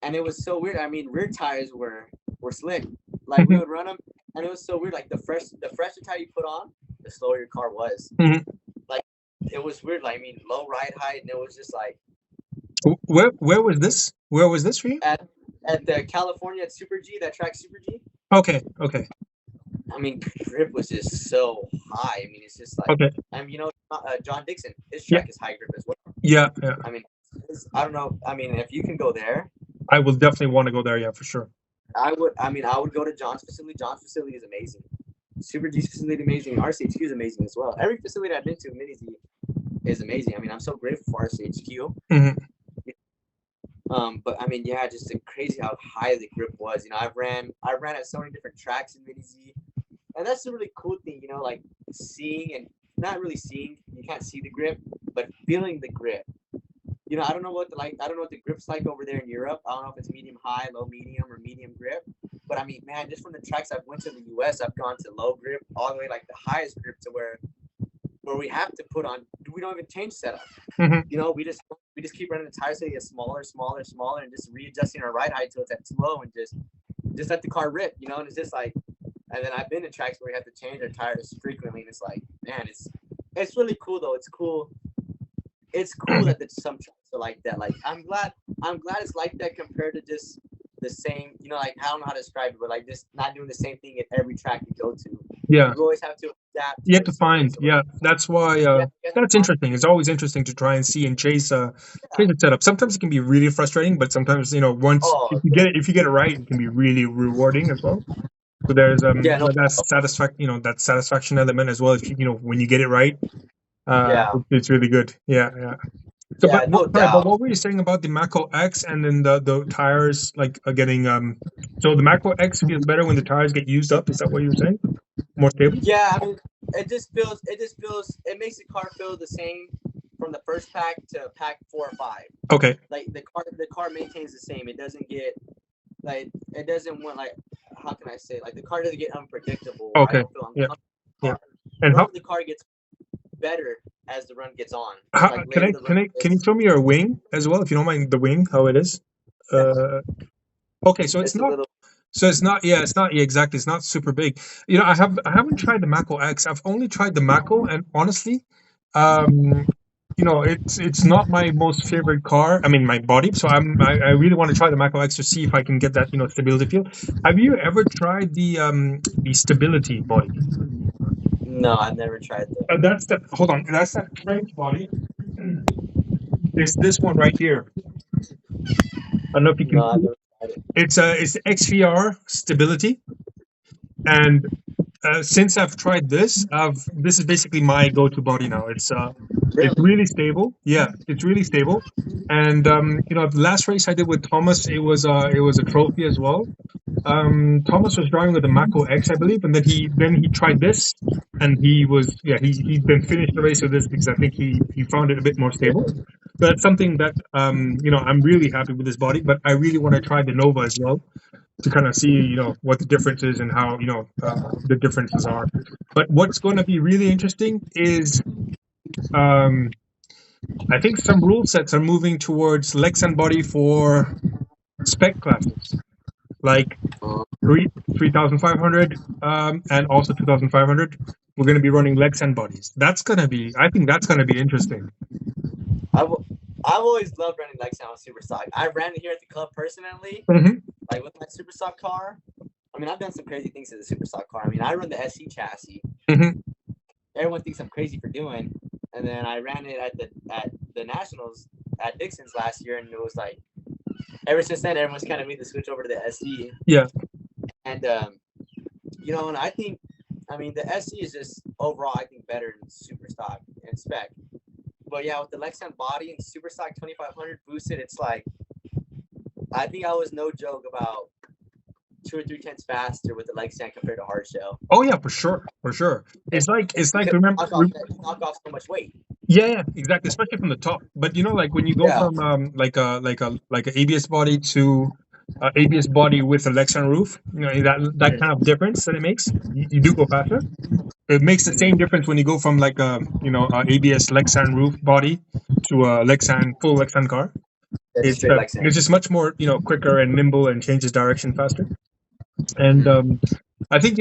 And it was so weird. I mean, rear tires were slick. Like we Hmm. would run them, and it was so weird. Like the fresher tire you put on, the slower your car was. Hmm. Like it was weird. Like I mean, low ride height, and it was just like Where was this? Where was this for you? at at the California at Super G, that track Super G. Okay, okay, I mean, grip was just so high. I mean, it's just like, okay. you know, John Dixon, his Yeah, track is high grip as well. yeah, yeah. I mean, I don't know. I mean, if you can go there, I will definitely want to go there. Yeah, for sure. I would. I mean, I would go to John's facility. John's facility is amazing. Super G's facility amazing. RCHQ is amazing as well. Every facility I've been to, Mini Z is amazing. I mean, I'm so grateful for RCHQ. Hmm. But I mean, yeah, just crazy how high the grip was. You know, I ran at so many different tracks in Mini Z, and that's a really cool thing. You know, like seeing and not really seeing. You can't see the grip, but feeling the grip. You know, I don't know what I don't know what the grip's like over there in Europe. I don't know if it's medium high, low medium, or medium grip. But I mean, man, just from the tracks I've went to in the US, I've gone to low grip all the way like the highest grip to where we have to put on. We don't even change setup. Hmm. You know, we just keep running the tires so they get smaller, smaller, smaller, and just readjusting our ride height till it's at 2.0 and just let the car rip. You know, and it's just like. And then I've been in tracks where we have to change our tires frequently, and it's like, man, it's really cool though. It's cool. It's cool that there's some tracks are like that. Like I'm glad it's like that compared to just the same. You know, like I don't know how to describe it, but like just not doing the same thing at every track you go to. Yeah, You always have to adapt to you have your to surroundings. find. So Yeah, that's why. yeah, you have to That's find. interesting. It's always interesting to try and see and Yeah. chase a setup. Sometimes it can be really frustrating, but sometimes once Oh if you get it right, it can be really rewarding as well. So there's yeah, no, that satisfaction element as well. If when you get it right, yeah, it's really good. Yeah, yeah. So, yeah, no but doubt. what were you saying about the Mako X and then the tires like getting So the Mako X feels better when the tires get used up. Is that what you were saying? More stable. Yeah, I mean, it makes the car feel the same from the first pack to pack 4 or 5. Okay. Like the car maintains the same. It doesn't get like it doesn't want like how can I say like the car doesn't get unpredictable. Or I Okay. don't feel Yeah. uncomfortable. Yeah. Car. And Normally the car gets better as the run gets on. Like later the run can you is show me your wing as well if you don't mind the wing how it is? Uh. Okay. So it's it's a not. little So it's not. Yeah. It's not. Yeah, exactly. It's not super big. I haven't tried the Mako X. I've only tried the Mako, and honestly, um, it's not my most favorite car. I mean, my body. So I really want to try the Mako X to see if I can get that stability feel. Have you ever tried the stability body? no. I've never tried that. That's the hold on. That's that French body. This one right here. I don't know if you can No, I've see it. never tried it. It's the XVR stability, and since I've tried this is basically my go-to body now. It's Really? really stable. Yeah, it's really stable. And the last race I did with Thomas, it was a trophy as well. Thomas was driving with the Mako X, I believe, and then he tried this, and he's been finished the race with this because I think he found it a bit more stable. So that's something that I'm really happy with this body, but I really want to try the Nova as well to kind of see what the difference is and how the differences are. But what's going to be really interesting is um, I think some rule sets are moving towards legs and body for spec classes like Uh, 3,500 and also 2,500. We're going to be running legs and bodies. I think that's going to be interesting. I've I've always loved running Lexan on super stock. I ran it here at the club personally, Hmm. like with my super stock car. I mean, I've done some crazy things to the super stock car. I mean, I run the SC chassis. Hmm. Everyone thinks I'm crazy for doing, and then I ran it at the nationals at Dixon's last year, and it was like ever since then, everyone's kind of made the switch over to the SE. Yeah. And and I think, I mean, the SE is just overall, I think, better than super stock and spec. But yeah, with the Lexan body and super stock 2500 boosted, it's like, I think I was no joke about 2 or 3 tenths faster with the Lexan compared to hard shell. Oh yeah, for sure, for sure. It's like remember. Knock off so much weight. Yeah, yeah, exactly. Especially from the top. But like when you go Yeah. from like a ABS body to ABS body with a Lexan roof, that kind of difference that it makes, you do go faster. It makes the same difference when you go from like a ABS Lexan roof body to a Lexan full Lexan car. That's It's straight Lexan. it's just much more quicker and nimble and changes direction faster. And I think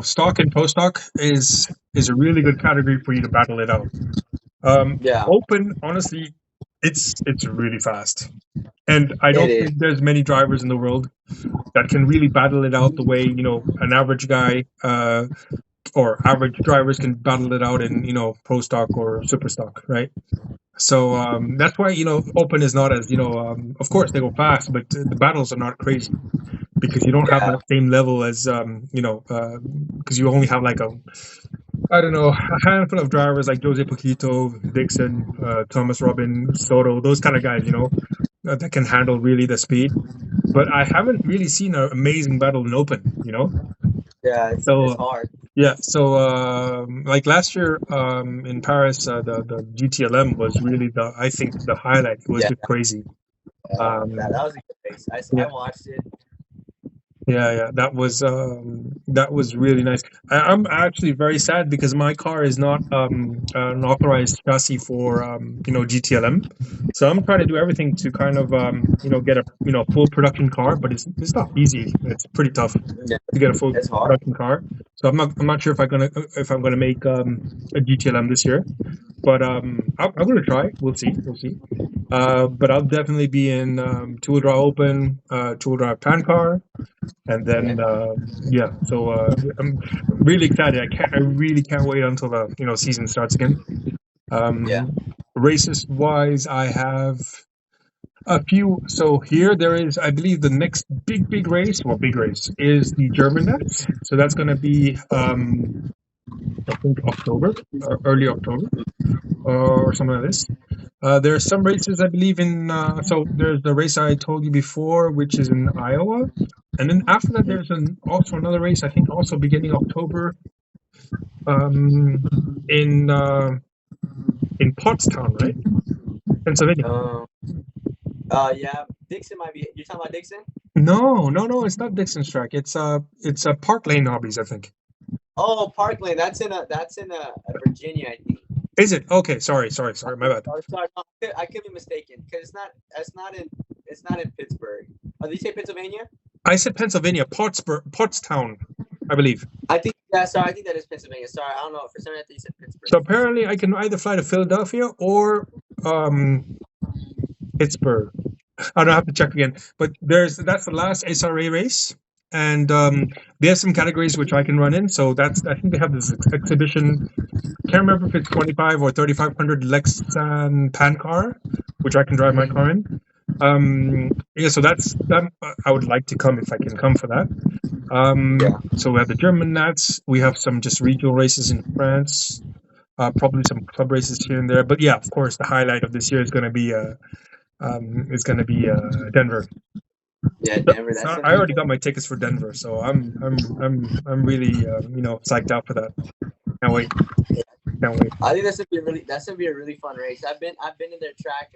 stock and post stock is a really good category for you to battle it out. Yeah. Open, honestly, it's really fast, and I It don't is. think there's many drivers in the world that can really battle it out the way an average guy or average drivers can battle it out in pro stock or super stock, right? So that's why open is not as of course they go fast, but the battles are not crazy because you don't have Yeah. that same level as because you only have like I don't know, a handful of drivers like Jose Poquito, Dixon, Thomas Robin, Soto, those kind of guys, that can handle really the speed. But I haven't really seen an amazing battle in open. Yeah. It's So hard. yeah, so like last year in Paris, the GTLM was really I think the highlight. It was Yeah. just crazy. That Um, was a good race. I yeah, watched it. yeah, that was really nice. I'm actually very sad because my car is not an authorized chassis for GTLM, so I'm trying to do everything to kind of get a full production car, but it's not easy. It's pretty tough Yeah. to get a full It's hard. production car. So I'm not sure if I'm gonna make a GTLM this year, but I'm gonna try. We'll see. But I'll definitely be in two-wheel drive open, two-wheel drive pan car. And then, Okay. yeah, so I'm really excited. I really can't wait until the season starts again. Yeah. Races wise, I have a few. So here there is, I believe, the next big race. Well, big race is the German Nats. So that's going to be, I think October, early October, or something like this. There are some races I believe in. So there's the race I told you before, which is in Iowa, and then after that there's also another race I think also beginning October, um, in Pottstown, right, Pennsylvania. Um. Yeah. Dixon might be. You're talking about Dixon? No, no, no, it's not Dixon's track. It's Park Lane Hobbies, I think. Oh, Parkland. That's in Virginia, I think. Is it? Okay, sorry, my bad. Oh, sorry, no, I could be mistaken because it's not in Pittsburgh. Oh, did you say Pennsylvania? I said Pennsylvania, Pottstown, I believe. I think sorry, I think that is Pennsylvania. Sorry, I don't know. For some reason, I think you said Pittsburgh. So apparently I can either fly to Philadelphia or Pittsburgh. I don't have to check again. But that's the last SRA race, and they have some categories which I can run in. So I think they have this exhibition. Can't remember if it's 25 or 3500 Lexan Pan car, which I can drive my car in. Yeah, so that. I would like to come if I can come for that. So we have the German Nats. We have some just regional races in France. Probably some club races here and there. But yeah, of course, the highlight of this year is going to be Denver. Yeah, Denver. So That's I gonna be already got my tickets for Denver, so I'm really psyched out for that. Can't wait. Can't wait. I think that's gonna be a really fun race. I've been in their track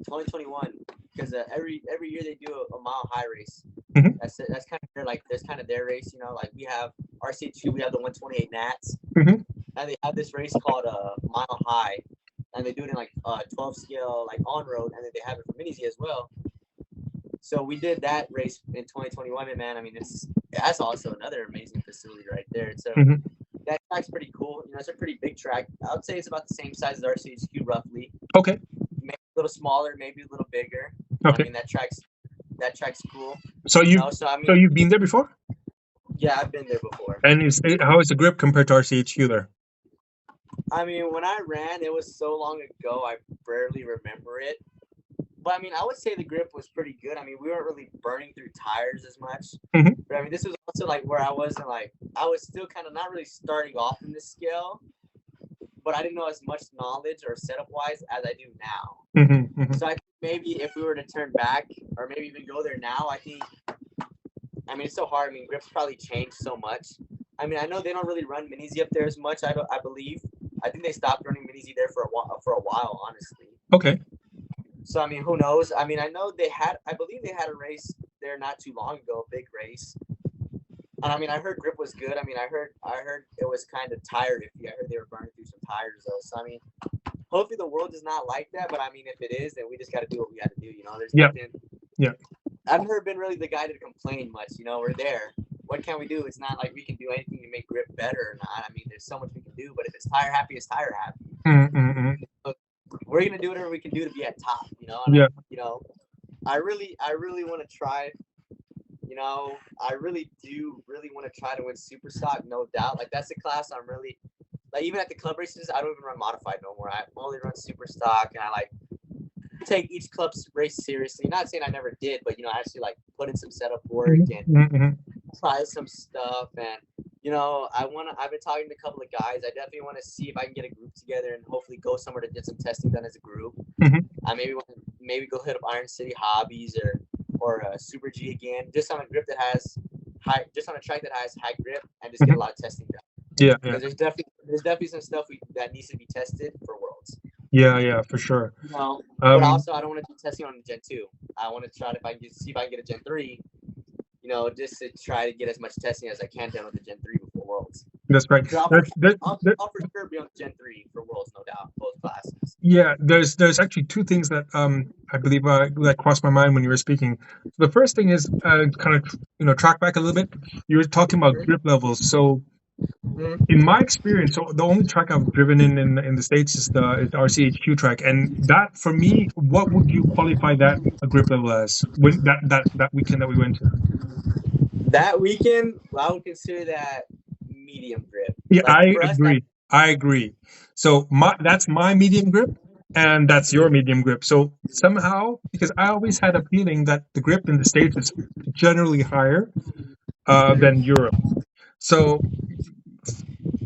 2021 because every year they do a mile high race. Mhm. That's kind of their race. Like we have RC2, we have the 128 Nats, Mhm. and they have this race called Mile High, and they do it in like 12 scale like on road, and then they have it for Mini Z as well. So we did that race in 2021, and man, I mean, that's also another amazing facility right there. So Mhm. that track's pretty cool. It's a pretty big track. I would say it's about the same size as RCHQ roughly. Okay. Maybe a little smaller, maybe a little bigger. Okay. I mean, that track's cool. So you've been there before? Yeah, I've been there before. And how is the grip compared to RCHQ there? I mean, when I ran, it was so long ago, I barely remember it. but I mean, I would say the grip was pretty good. I mean, we weren't really burning through tires as much. Hmm. But I mean, this was also like where I wasn't like I was still kind of not really starting off in this scale, but I didn't know as much knowledge or setup wise as I do now. Hmm. Hmm. So I think maybe if we were to turn back or maybe even go there now, I think. I mean, it's so hard. I mean, grips probably changed so much. I mean, I know they don't really run minis up there as much. I believe. I think they stopped running minis there for a while. For a while, honestly. Okay. So I mean, who knows? I mean, I know they had. I believe they had a race there not too long ago, a big race. And I mean, I heard grip was good. I mean, I heard it was kind of tire iffy. I heard they were burning through some tires though. So I mean, hopefully the world is not like that. But I mean, if it is, then we just got to do what we got to do. You know, there's Yeah. nothing. Yeah. I've never been really the guy to complain much. You know, we're there. What can we do? It's not like we can do anything to make grip better or not. I mean, there's so much we can do. But if it's tire happy, it's tire happy. Mm-hmm. So we're gonna do whatever we can do to be at top. You know. And Yeah. I really want to try. You know, I really do want to try to win super stock, no doubt. Like that's the class I'm really like. Even at the club races, I don't even run modified no more. I only run super stock, and I like take each club's race seriously. Not saying I never did, but I actually like put in some setup work and Mm-hmm. try some stuff. And I've been talking to a couple of guys. I definitely want to see if I can get a group together and hopefully go somewhere to get some testing done as a group. Mm-hmm. I maybe want to go hit up Iron City Hobbies or Super G again, just on a grip that has just on a track that has high grip, and just get a lot of testing done. Yeah. Yeah. Because there's definitely some stuff that needs to be tested for Worlds. Yeah. Yeah. For sure. But also I don't want to do testing on Gen 2. I want to try to see if I can get a Gen 3. Just to try to get as much testing as I can done with the Gen 3 before Worlds. That's right. I'll for sure be on Gen 3 for Worlds, no doubt, both classes. Yeah, there's actually two things that I believe that crossed my mind when you were speaking. The first thing is kind of track back a little bit. You were talking about grip levels. So in my experience, so the only track I've driven in the States is the RCHQ track, and that for me, what would you qualify that a grip level as when that weekend that we went to? That weekend, I would consider that medium grip. Yeah, Like, I agree. So that's my medium grip, and that's your medium grip. So somehow, because I always had a feeling that the grip in the States is generally higher than Europe. So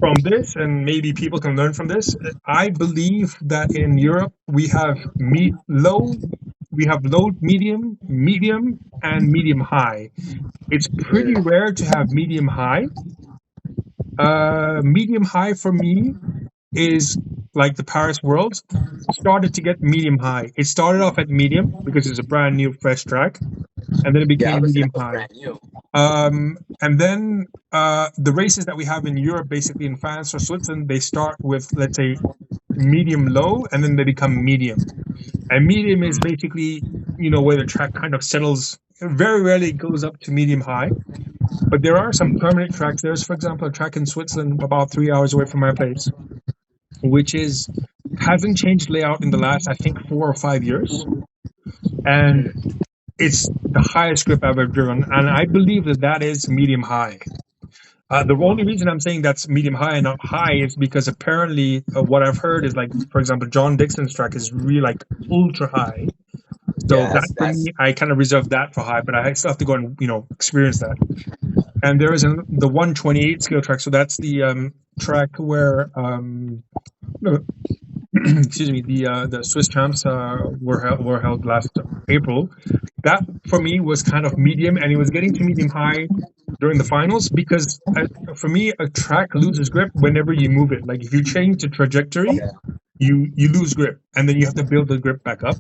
from this, and maybe people can learn from this, I believe that in Europe we have low, medium, and medium high. It's pretty rare to have medium high. Medium high for me is like the Paris Worlds started to get medium high. It started off at medium because it's a brand new fresh track, and then it became medium high. And then the races that we have in Europe, basically in France or Switzerland, they start with, let's say, medium low, and then they become medium. And medium is basically where the track kind of settles. Very rarely goes up to medium high. But there are some permanent tracks. There's, for example, a track in Switzerland about 3 hours away from my place, which hasn't changed layout in the last, I think, 4 or 5 years. And it's the highest grip I've ever driven. And I believe that is medium high. The only reason I'm saying that's medium high and not high is because apparently what I've heard is, like, for example, John Dixon's track is really like ultra high. So that for me, I kind of reserve that for high, but I still have to go and experience that. And there is the 128 scale track, so that's the track where excuse me, the Swiss champs were held last April. That for me was kind of medium, and it was getting to medium high during the finals because for me a track loses grip whenever you move it. Like if you change the trajectory, you lose grip, and then you have to build the grip back up.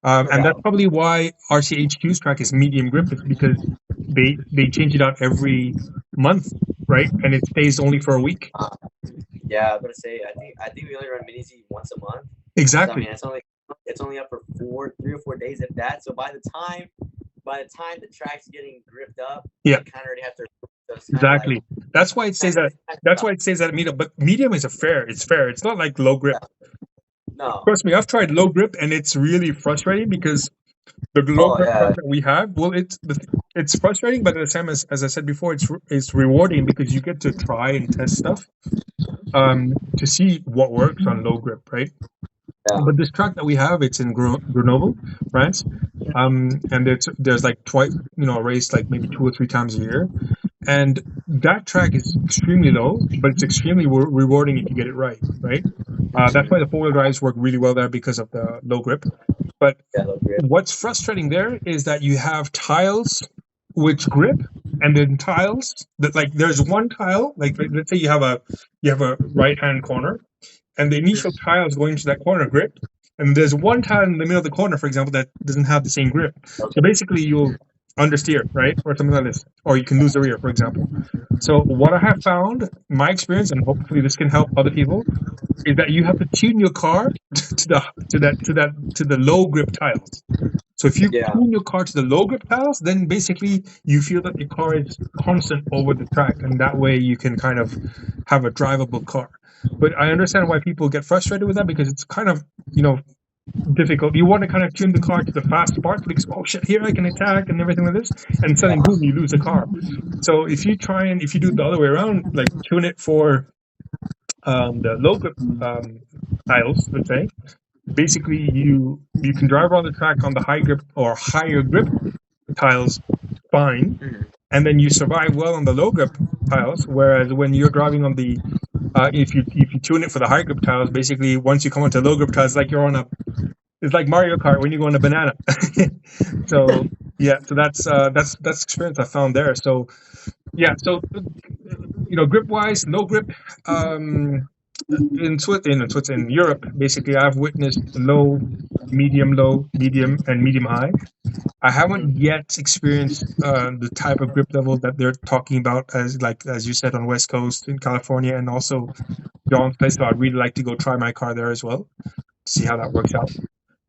And that's probably why RCHQ's track is medium grip, is because they change it out every month, right? And it stays only for a week. Yeah, I was gonna say I think we only run mini Z once a month. Exactly. So, I mean, it's only up for 3 or 4 days if that. So by the time the track's getting gripped up, yeah, you kind of already have to. Exactly. That's why it says that. That's why it says that medium. But medium is fair. It's fair. It's not like low grip. No. Trust me, I've tried low grip, and it's really frustrating because the low grip that we have, well, it's frustrating, but at the same as I said before, it's rewarding because you get to try and test stuff to see what works on low grip, right? Yeah. But this track that we have, it's in Grenoble, France, and there's like twice, a race like maybe 2 or 3 times a year, and that track is extremely low, but it's extremely rewarding if you get it right, right? That's why the Mm-hmm. four-wheel drives work really well there because of the low grip. But Yeah, look great. what's frustrating there is that you have tiles which grip, and then tiles that, like, there's one tile, like let's say you have a right hand corner, and the initial tile is going to that corner grip, and there's one tile in the middle of the corner, for example, that doesn't have the same grip. So Okay. basically, you'll understeer, right, or something like this, or you can lose the rear, for example. So what I have found, my experience, and hopefully this can help other people, is that you have to tune your car to the low grip tiles. So if you Yeah. tune your car to the low grip tiles, then basically you feel that your car is constant over the track, and that way you can kind of have a drivable car. But I understand why people get frustrated with that, because it's kind of, you know difficult. You want to kind of tune the car to the fast part because, oh shit, here I can attack and everything like this, and suddenly Yeah. boom, you lose the car. So if you do it the other way around, like tune it for the low grip tiles, let's say, basically you can drive around the track on the high grip or higher grip tiles fine, Mhm. and then you survive well on the low grip tiles. Whereas when you're driving on the if you tune it for the high grip tiles, basically once you come onto low grip tiles, it's like Mario Kart when you go on a banana. So yeah, so that's experience I found there. So yeah, so grip wise, low grip. Um, in Europe, basically, I've witnessed low, medium, and medium high. I haven't yet experienced the type of grip level that they're talking about, as you said, on West Coast in California, and also John's place. So I'd really like to go try my car there as well, see how that works out.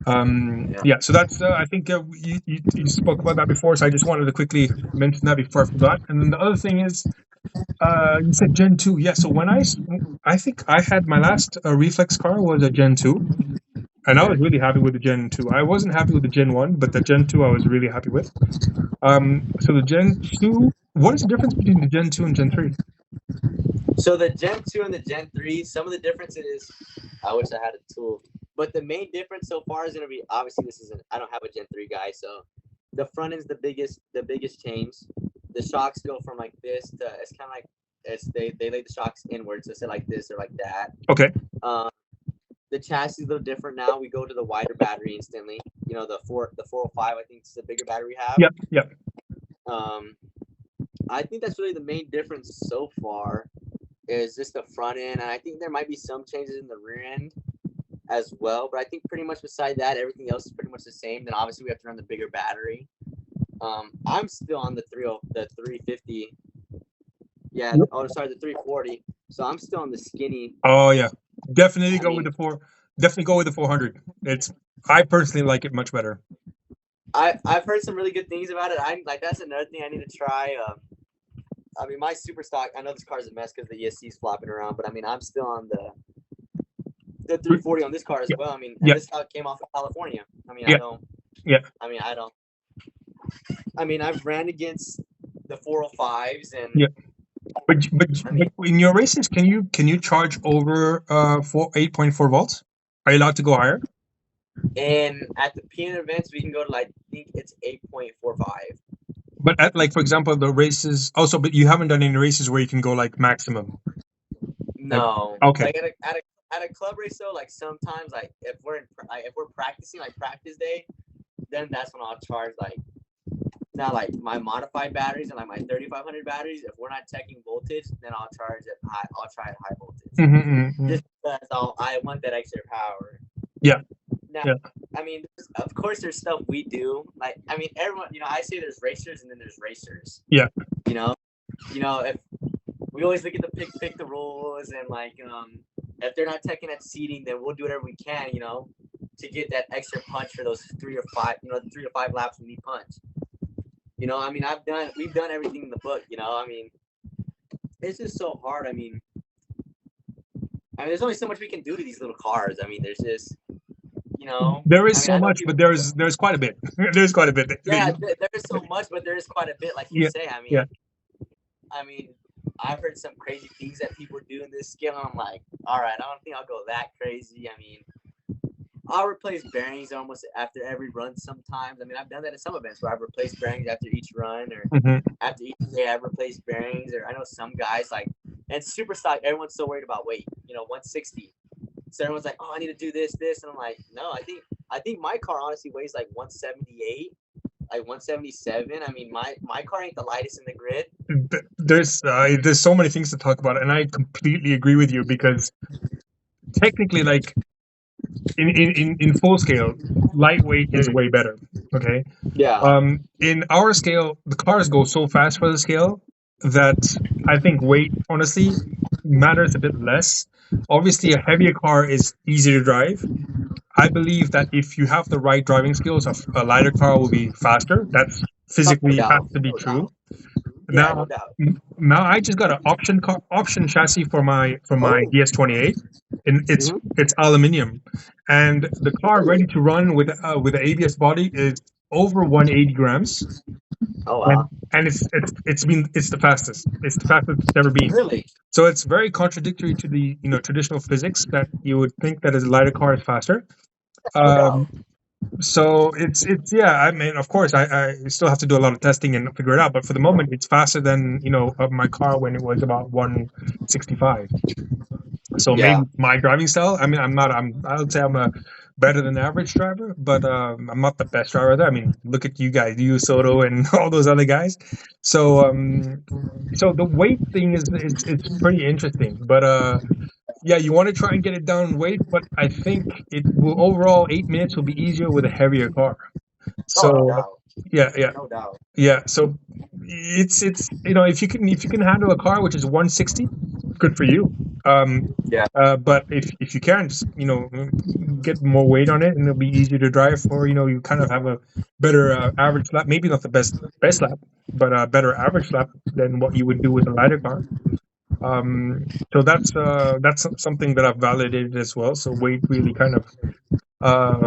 Yeah. Yeah, so that's I think you spoke about that before, so I just wanted to quickly mention that before I forgot. And then the other thing is, you said Gen 2. Yeah, so I think I had my last reflex car was a Gen 2, and I was Mhm. really happy with the Gen 2. I wasn't happy with the Gen 1, but the Gen 2 I was really happy with. So the Gen 2, what is the difference between the Gen 2 and Gen 3? So the Gen 2 and the Gen 3, some of the differences, I wish I had a tool. But the main difference so far is gonna be, obviously this isn't, I don't have a Gen 3 guy, so the front end's the biggest change. The shocks go from like this to, it's kinda like, they lay the shocks inward, so say like this or like that. Okay. Um the chassis is a little different now. We go to the wider battery instantly. The 405, I think, is the bigger battery we have. Yep. Yep. Um I think that's really the main difference so far is just the front end, and I think there might be some changes in the rear end as well. But I think pretty much beside that, everything else is pretty much the same. Then obviously we have to run the bigger battery. I'm still on the 350. Yeah. Yep. Oh, sorry, the 340. So I'm still on the skinny. Oh yeah. Definitely I go with mean, the four. Definitely go with the 400. I personally like it much better. I've heard some really good things about it. I'm like, that's another thing I need to try. I mean, my super stock. I know this car's a mess because the ESC is flopping around, but I mean, I'm still on the 340 on this car as Yeah. well. I mean, and Yeah. this car came off of California. I mean, I Yeah. don't. Yeah. I mean, I don't. I mean, I've ran against the 405s, and Yeah. I But mean, in your races, can you charge over 8.4 volts? Are you allowed to go higher? and at the PN events, we can go to like, I think it's 8.45. But at, like, for example, the races also, but you haven't done any races where you can go like maximum. Like, No, okay. like at a club race though, like sometimes like if we're practicing like practice day, then that's when I'll charge like now like my modified batteries and like my 3500 batteries. If we're not checking voltage, then I'll charge it high. I'll try it high voltage Mm-hmm. just because I want that extra power. Yeah. Now, Yeah. I mean, of course, there's stuff we do. Like, I mean, everyone, I say there's racers and then there's racers. Yeah. You know, if we always look at the pick the rules and like, if they're not taking that seating, then we'll do whatever we can, to get that extra punch for those 3 or 5, the 3 to 5 laps we need punch. I mean, we've done everything in the book. I mean, it's just so hard. I mean, there's only so much we can do to these little cars. I mean, there's just, There is I mean, so I know much, people. but there's quite a bit. There's quite a bit. Yeah, there is so much, but there is quite a bit, like you Yeah. say. Yeah. I mean, I've heard some crazy things that people do in this skill, and I'm like, all right, I don't think I'll go that crazy. I mean, I'll replace bearings almost after every run sometimes. I mean, I've done that in some events where I've replaced bearings after each run or Hmm. after each day I've replaced bearings. Or I know some guys like, and super stock, everyone's so worried about weight, 160. So everyone's like, oh, I need to do this. And I'm like, no, I think my car honestly weighs like 178, like 177. I mean, my car ain't the lightest in the grid. There's so many things to talk about, and I completely agree with you because technically, like in full scale, lightweight is way better. Okay. Yeah. In our scale, the cars go so fast for the scale that I think weight honestly matters a bit less. Obviously, a heavier car is easier to drive. I believe that if you have the right driving skills, a lighter car will be faster. That's Oh, no physically has doubt. to be No true. doubt. Yeah, no Now, doubt. now I just got an option chassis for my Oh. DS28, and Mhm. it's aluminium, and the car ready Really? to run with the ABS body is over 180 grams, Oh and wow. it's the fastest. It's the fastest it's ever been. Really? So it's very contradictory to the traditional physics that you would think that a lighter car is faster. No doubt. Um, so it's yeah. I mean, of course, I still have to do a lot of testing and figure it out. But for the moment, it's faster than my car when it was about 165. So Yeah. maybe my driving style. I mean, I would say I'm a better than average driver, but I'm not the best driver there. I mean, look at you guys, you Soto and all those other guys. So so the weight thing is pretty interesting, but yeah, you want to try and get it down in weight, but I think it will overall 8 minutes will be easier with a heavier car. Oh, no So doubt. yeah, yeah, No doubt. yeah. So it's if you can handle a car which is 160, good for you. Um, Yeah. but if you can just get more weight on it and it'll be easier to drive, or you kind of have a better average lap. Maybe not the best lap, but a better average lap than what you would do with a lighter car. So that's something that I've validated as well. So weight really kind of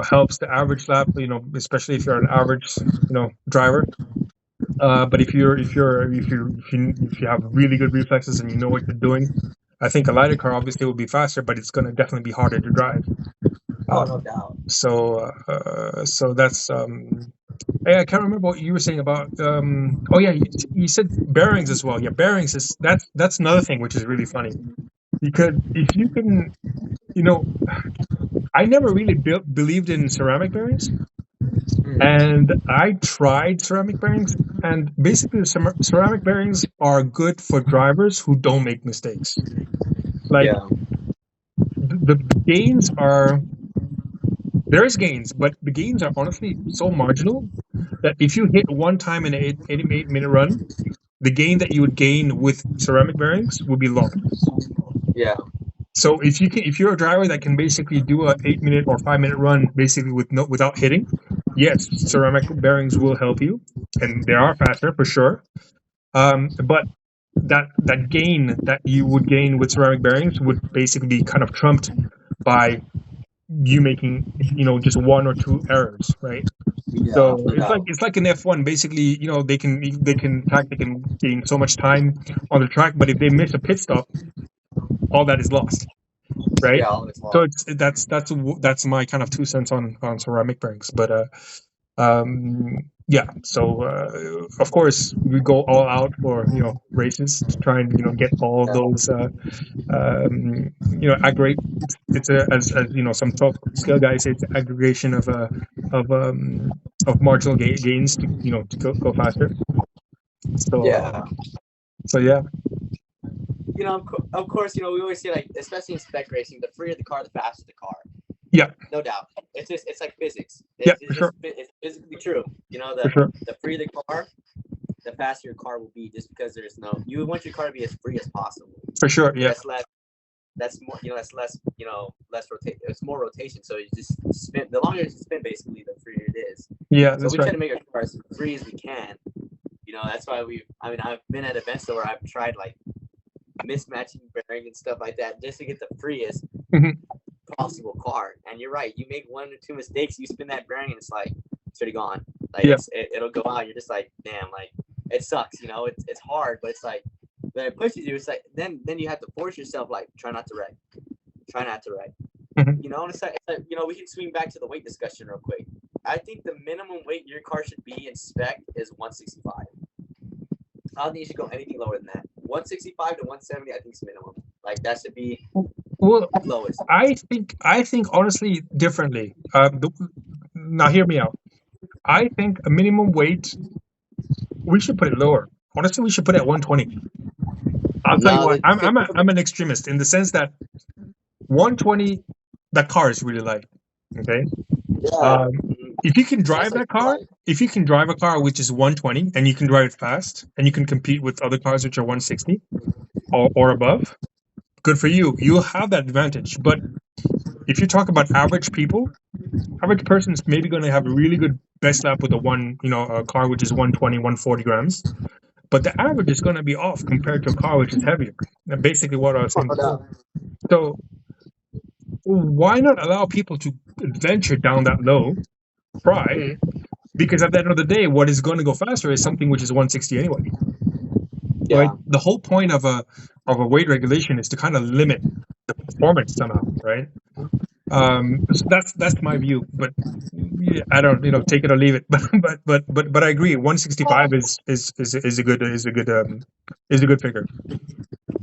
helps the average lap, especially if you're an average, driver. But if you have really good reflexes and you know what you're doing, I think a lighter car obviously will be faster, but it's going to definitely be harder to drive. Oh, no Um, doubt. so that's hey, I can't remember what you were saying about. Oh yeah, you said bearings as well. Yeah, bearings is that's another thing which is really funny because if you can, you know, I never really believed in ceramic bearings, Mm. and I tried ceramic bearings, and basically the ceramic bearings are good for drivers who don't make mistakes. Like Yeah. the gains are there's gains, but the gains are honestly so marginal that if you hit one time in an 8 minute run, the gain that you would gain with ceramic bearings would be lost. Yeah. So if you're a driver that can basically do a 8 minute or 5 minute run basically without hitting, yes, ceramic bearings will help you, and they are faster for sure. But that gain that you would gain with ceramic bearings would basically be kind of trumped by you making just one or two errors, right? Yeah. So No doubt. it's like an F1. Basically, they can gain so much time on the track, but if they miss a pit stop, all that is lost, right? Yeah. All of it's So lost. that's my kind of 2 cents on ceramic bearings. But yeah. So of course we go all out for races to try and get all of Yeah. those aggregate. It's a as some top scale guys say, it's an aggregation of um of marginal gains to to go faster. So Yeah. so yeah. Of course, we always say like, especially in spec racing, the freer the car, the faster the car. Yeah, No doubt. It's like physics. yeah, It's for sure, just it's physically true. for sure, The freer the car, the faster your car will be. Just because you want your car to be as free as possible. for sure. Yeah, That's less. That's more. That's less. Less rotate. It's more rotation. So you just spin. The longer you spin, basically, the freer it is. yeah, So that's we right. try to make our car as free as we can. That's why we. I mean, I've been at events where I've tried like mismatching bearing and stuff like that just to get the freest Hmm. possible car. And you're right. You make one or two mistakes, you spin that bearing, and it's already gone. Like Yeah, it'll go out. You're just like, damn. Like it sucks. It's hard, but it's like when it pushes you, it's like then you have to force yourself. Like try not to wreck. Try not to wreck. Mhm. You know, and you know, we can swing back to the weight discussion real quick. I think the minimum weight your car should be in spec is 165. I don't think you should go anything lower than that. 165 to 170, I think is minimum. Like that should be Well, lowest. I think honestly differently. Now hear me out. I think a minimum weight we should put it lower. Honestly, we should put it at 120. I'll tell you No, why. because I'm an extremist in the sense that 120 that car is really light. Okay. yeah, Um, if you can drive especially that car, like if you can drive a car which is 120 and you can drive it fast and you can compete with other cars which are 160 or above, good for you. You'll have that advantage. But if you talk about average people, average person is maybe going to have a really good best lap with a car which is 120, 140 grams. But the average is going to be off compared to a car which is heavier. And basically what I was saying no before. doubt. So why not allow people to venture down that low, try? Because at the end of the day, what is going to go faster is something which is 160 anyway, right? Yeah. The whole point of a weight regulation is to kind of limit the performance somehow, right? So that's my view, but yeah, I don't, take it or leave it. But I agree. 165 is a good figure.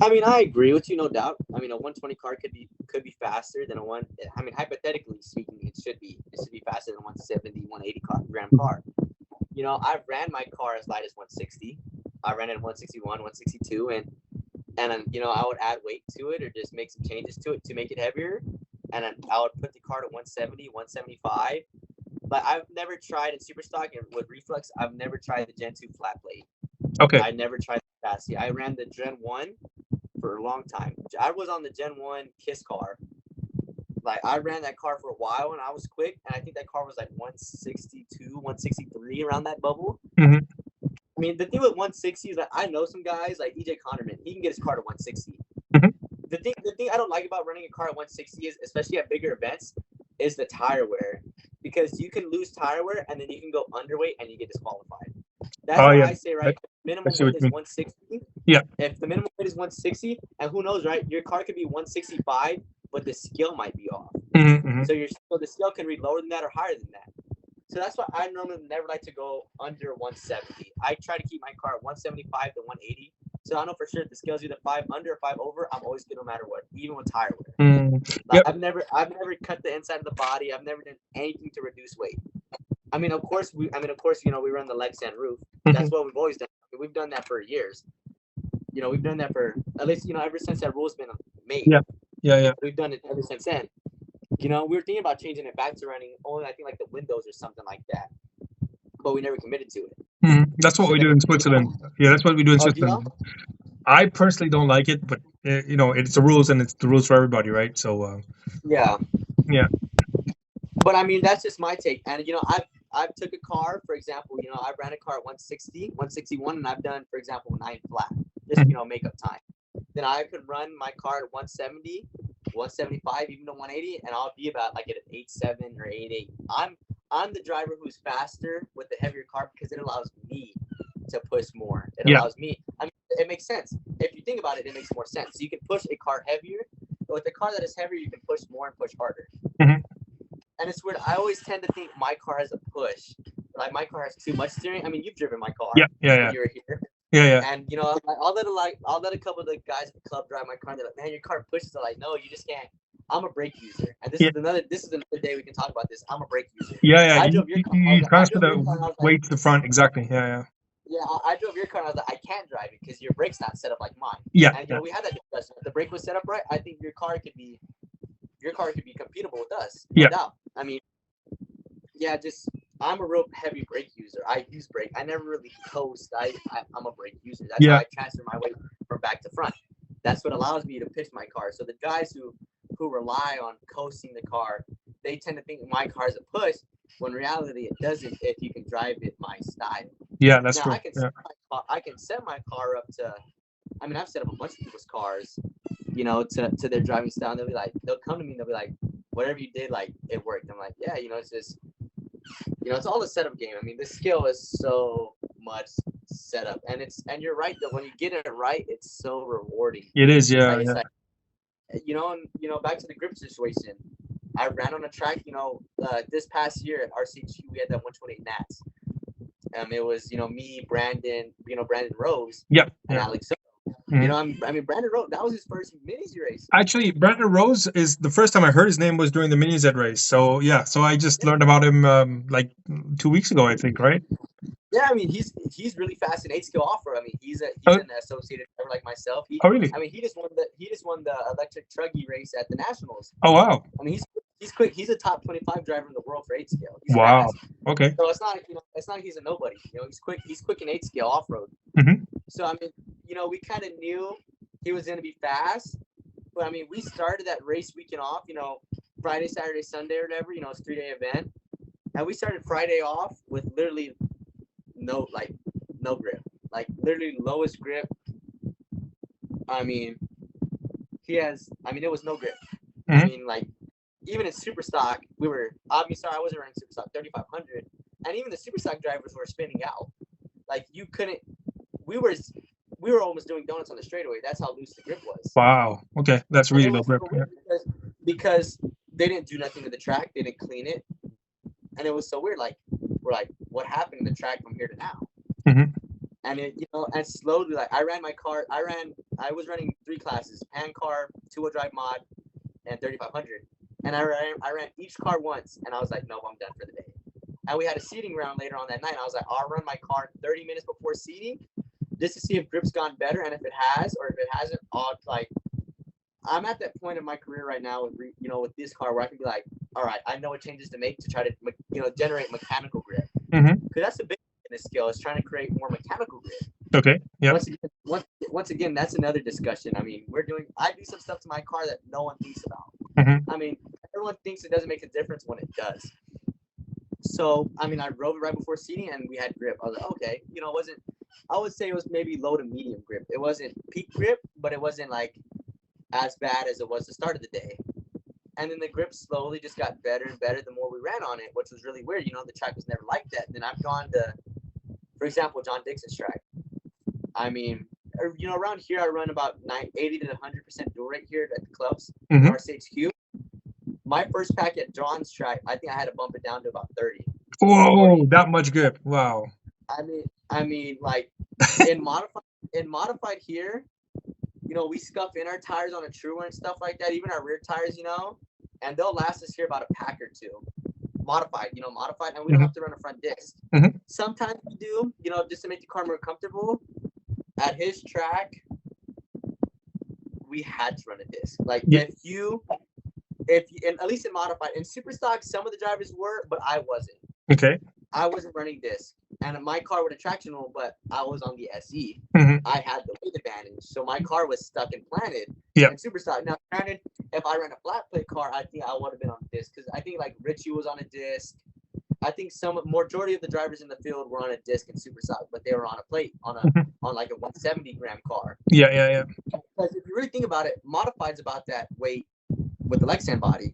I mean, I agree with you, no doubt. I mean, a 120 car could be faster than a one. I mean, hypothetically speaking, it should be faster than a 170, 180 gram car. You know, I've ran my car as light as 160. I ran it at 161, 162, and then, you know, I would add weight to it or just make some changes to it to make it heavier, and then I would put the car to 170, 175. But I've never tried in Superstock and with Reflex. I've never tried the Gen 2 flat plate. Okay. I never tried the chassis. I ran the Gen 1 for a long time. I was on the Gen 1 Kiss car. Like I ran that car for a while and I was quick, and I think that car was like 162, 163 around that bubble. Hmm. I mean, the thing with 160 is that I know some guys like EJ Connerman. He can get his car to 160. Hmm. The thing I don't like about running a car at 160 is, especially at bigger events, is the tire wear, because you can lose tire wear and then you can go underweight and you get disqualified. That's Oh why yeah, I say, I, right, I minimum see what weight you is mean. 160. Yeah. If the minimum weight is 160, and who knows, right? Your car could be 165, but the scale might be off. Hmm. Hmm. So the scale can read lower than that or higher than that. So that's why I normally never like to go under 170. I try to keep my car at 175 to 180. So I know for sure if the scale's either 5 under or 5 over, I'm always good no matter what, even with tire wear. Like Yep. I've never cut the inside of the body. I've never done anything to reduce weight. Of course, you know, we run the Lexan roof. Hmm. That's what we've always done. We've done that for years. You know, we've done that for at least, you know, ever since that rule's been made. Yeah. Yeah. Yeah. We've done it ever since then. You know, we were thinking about changing it back to running only, I think, like the windows or something like that, but we never committed to it. That's what So we then, do in you know, Switzerland. Yeah, that's what we do in oh, do y'all? Switzerland. I personally don't like it, but it's the rules and it's the rules for everybody, right? So Yeah, yeah. but I mean, that's just my take. And you know, I've took a car, for example. You know, I ran a car at 160, 161, and I've done, for example, 9 flat, just, you Mhm. know, makeup time. Then I could run my car at 170, 175, even to 180, and I'll be about like at an 8.7 or 8.8. I'm the driver who's faster with the heavier car because it allows me to push more. It Yeah. allows me. I mean, it makes sense. If you think about it, it makes more sense. You can push a car heavier, but with a car that is heavier, you can push more and push harder. Hmm. And it's weird. I always tend to think my car has a push. Like my car has too much steering. I mean, you've driven my Yeah. car Yeah. when Yeah. you were here. Yeah. Yeah. And you know, I'll let a couple of the guys at the club drive my car. And they're like, "Man, your car pushes." I'm like, "No, you just can't." I'm a brake user, and Yeah. this is another day we can talk about this. I'm a brake user. Yeah. Yeah. I You, drove your you, car. you I transfer drove your car, the and I was like, weight to the front. Exactly. Yeah. "Yeah." I drove your car, and I was like, "I can't drive it because your brake's not set up like mine." Yeah. And you Yeah. know, we had that discussion. If the brake was set up right, I think your car could be compatible with us, no Yeah. doubt. I mean, yeah, just I'm a real heavy brake user. I use brake. I never really coast. I'm a brake user. That's how Yeah. I transfer my weight from back to front. That's what allows me to pitch my car. So the guys who rely on coasting the car, they tend to think my car is a push, when in reality it doesn't if you can drive it my style. Yeah. That's Now true. Yeah. I can set my car up to. I mean, I've set up a bunch of people's cars, you know, to their driving style. And they'll come to me and they'll be like, "Whatever you did, like it worked." I'm like, "Yeah, you know, it's just." You know, it's all a setup game. I mean, the skill is so much setup, and you're right that when you get it right, it's so rewarding. It is. Yeah. Like it's Yeah. like, you know, and you know, back to the grip situation. I ran on a track. This past year at RCHQ we had that 128 Nats. It was me, Brandon, Brandon Rose, Yeah, and yeah. Alex. Mhm. Brandon Rose. That was his first minis race. Actually, Brandon Rose is the first time I heard his name was during the mini Z race. So yeah, so I just learned about him like 2 weeks ago, I think, right? Yeah, I mean he's really fast in 8 skill off road. I mean he's Oh, an associated driver like myself. oh really? He just won the electric truggy race at the nationals. Oh wow. I mean he's quick. He's a top 25 driver in the world for 8 scale. He's Wow. fast. Okay. So it's not like he's a nobody. He's quick. He's quick in 8 scale off road. Hmm. So I mean we kind of knew he was going to be fast. But I mean we started that race weekend off. Friday, Saturday, Sunday, or whatever. It's a 3-day event, and we started Friday off with literally no grip, like literally lowest grip. I mean, it was no grip. I Hmm. mean, like even in super stock, we were. I wasn't running super stock 3500, and even the super stock drivers were spinning out. Like you couldn't. We were almost doing donuts on the straightaway. That's how loose the grip was. Wow. Okay, that's And really it low was grip. so Yeah. weird because they didn't do nothing to the track. They didn't clean it, and it was so weird. Like we're like, what happened to the track from here to now? Hmm. And and slowly, like I was running 3 classes: pan car, 2-wheel drive mod, and 3500. And I ran each car once, and I was like, no, I'm done for the day. And we had a seating round later on that night. I was like, I'll run my car 30 minutes before seating, just to see if grip's gone better, and if it has, or if it hasn't, I'm at that point in my career right now with this car where I can be like, all right, I know what changes to make to try to generate mechanical grip, Hmm. because that's the big skill is trying to create more mechanical grip. Okay. Yeah. Once again, that's another discussion. I mean, I do some stuff to my car that no one thinks about. Hmm. I mean, everyone thinks it doesn't make a difference when it does. So, I mean, I drove it right before seating and we had grip. I was like, okay, I would say it was maybe low to medium grip. It wasn't peak grip, but it wasn't like as bad as it was the start of the day. And then the grip slowly just got better and better the more we ran on it, which was really weird. The track was never like that. And then I've gone to, for example, John Dixon's track. I mean, around here I run about 80 to 100% dual rate here at the clubs, Hmm. RCHQ. My first pack at John's track, I think I had to bump it down to about 30. Whoa, 40. that much grip. Wow. I mean, like in modified here, we scuff in our tires on a Truer and stuff like that, even our rear tires, and they'll last us here about a pack or two. Modified, and we don't Hmm. have to run a front disc. Hmm. Sometimes we do, just to make the car more comfortable. At his track, we had to run a disc. Like Yeah. and at least in modified, in super stock, some of the drivers were, but I wasn't. Okay. I wasn't running disc, and my car with a traction wheel, but I was on the SE. Hmm. I had the weight advantage, so my car was stuck and planted. Yeah. In super stock. Now, granted, if I ran a flat plate car, I think I would have been on a disc because I think like Richie was on a disc. I think majority of the drivers in the field were on a disc in super stock, but they were on a plate on like a 170 gram car. Yeah, yeah, yeah. Because if you really think about it, modified's about that weight with the Lexan body.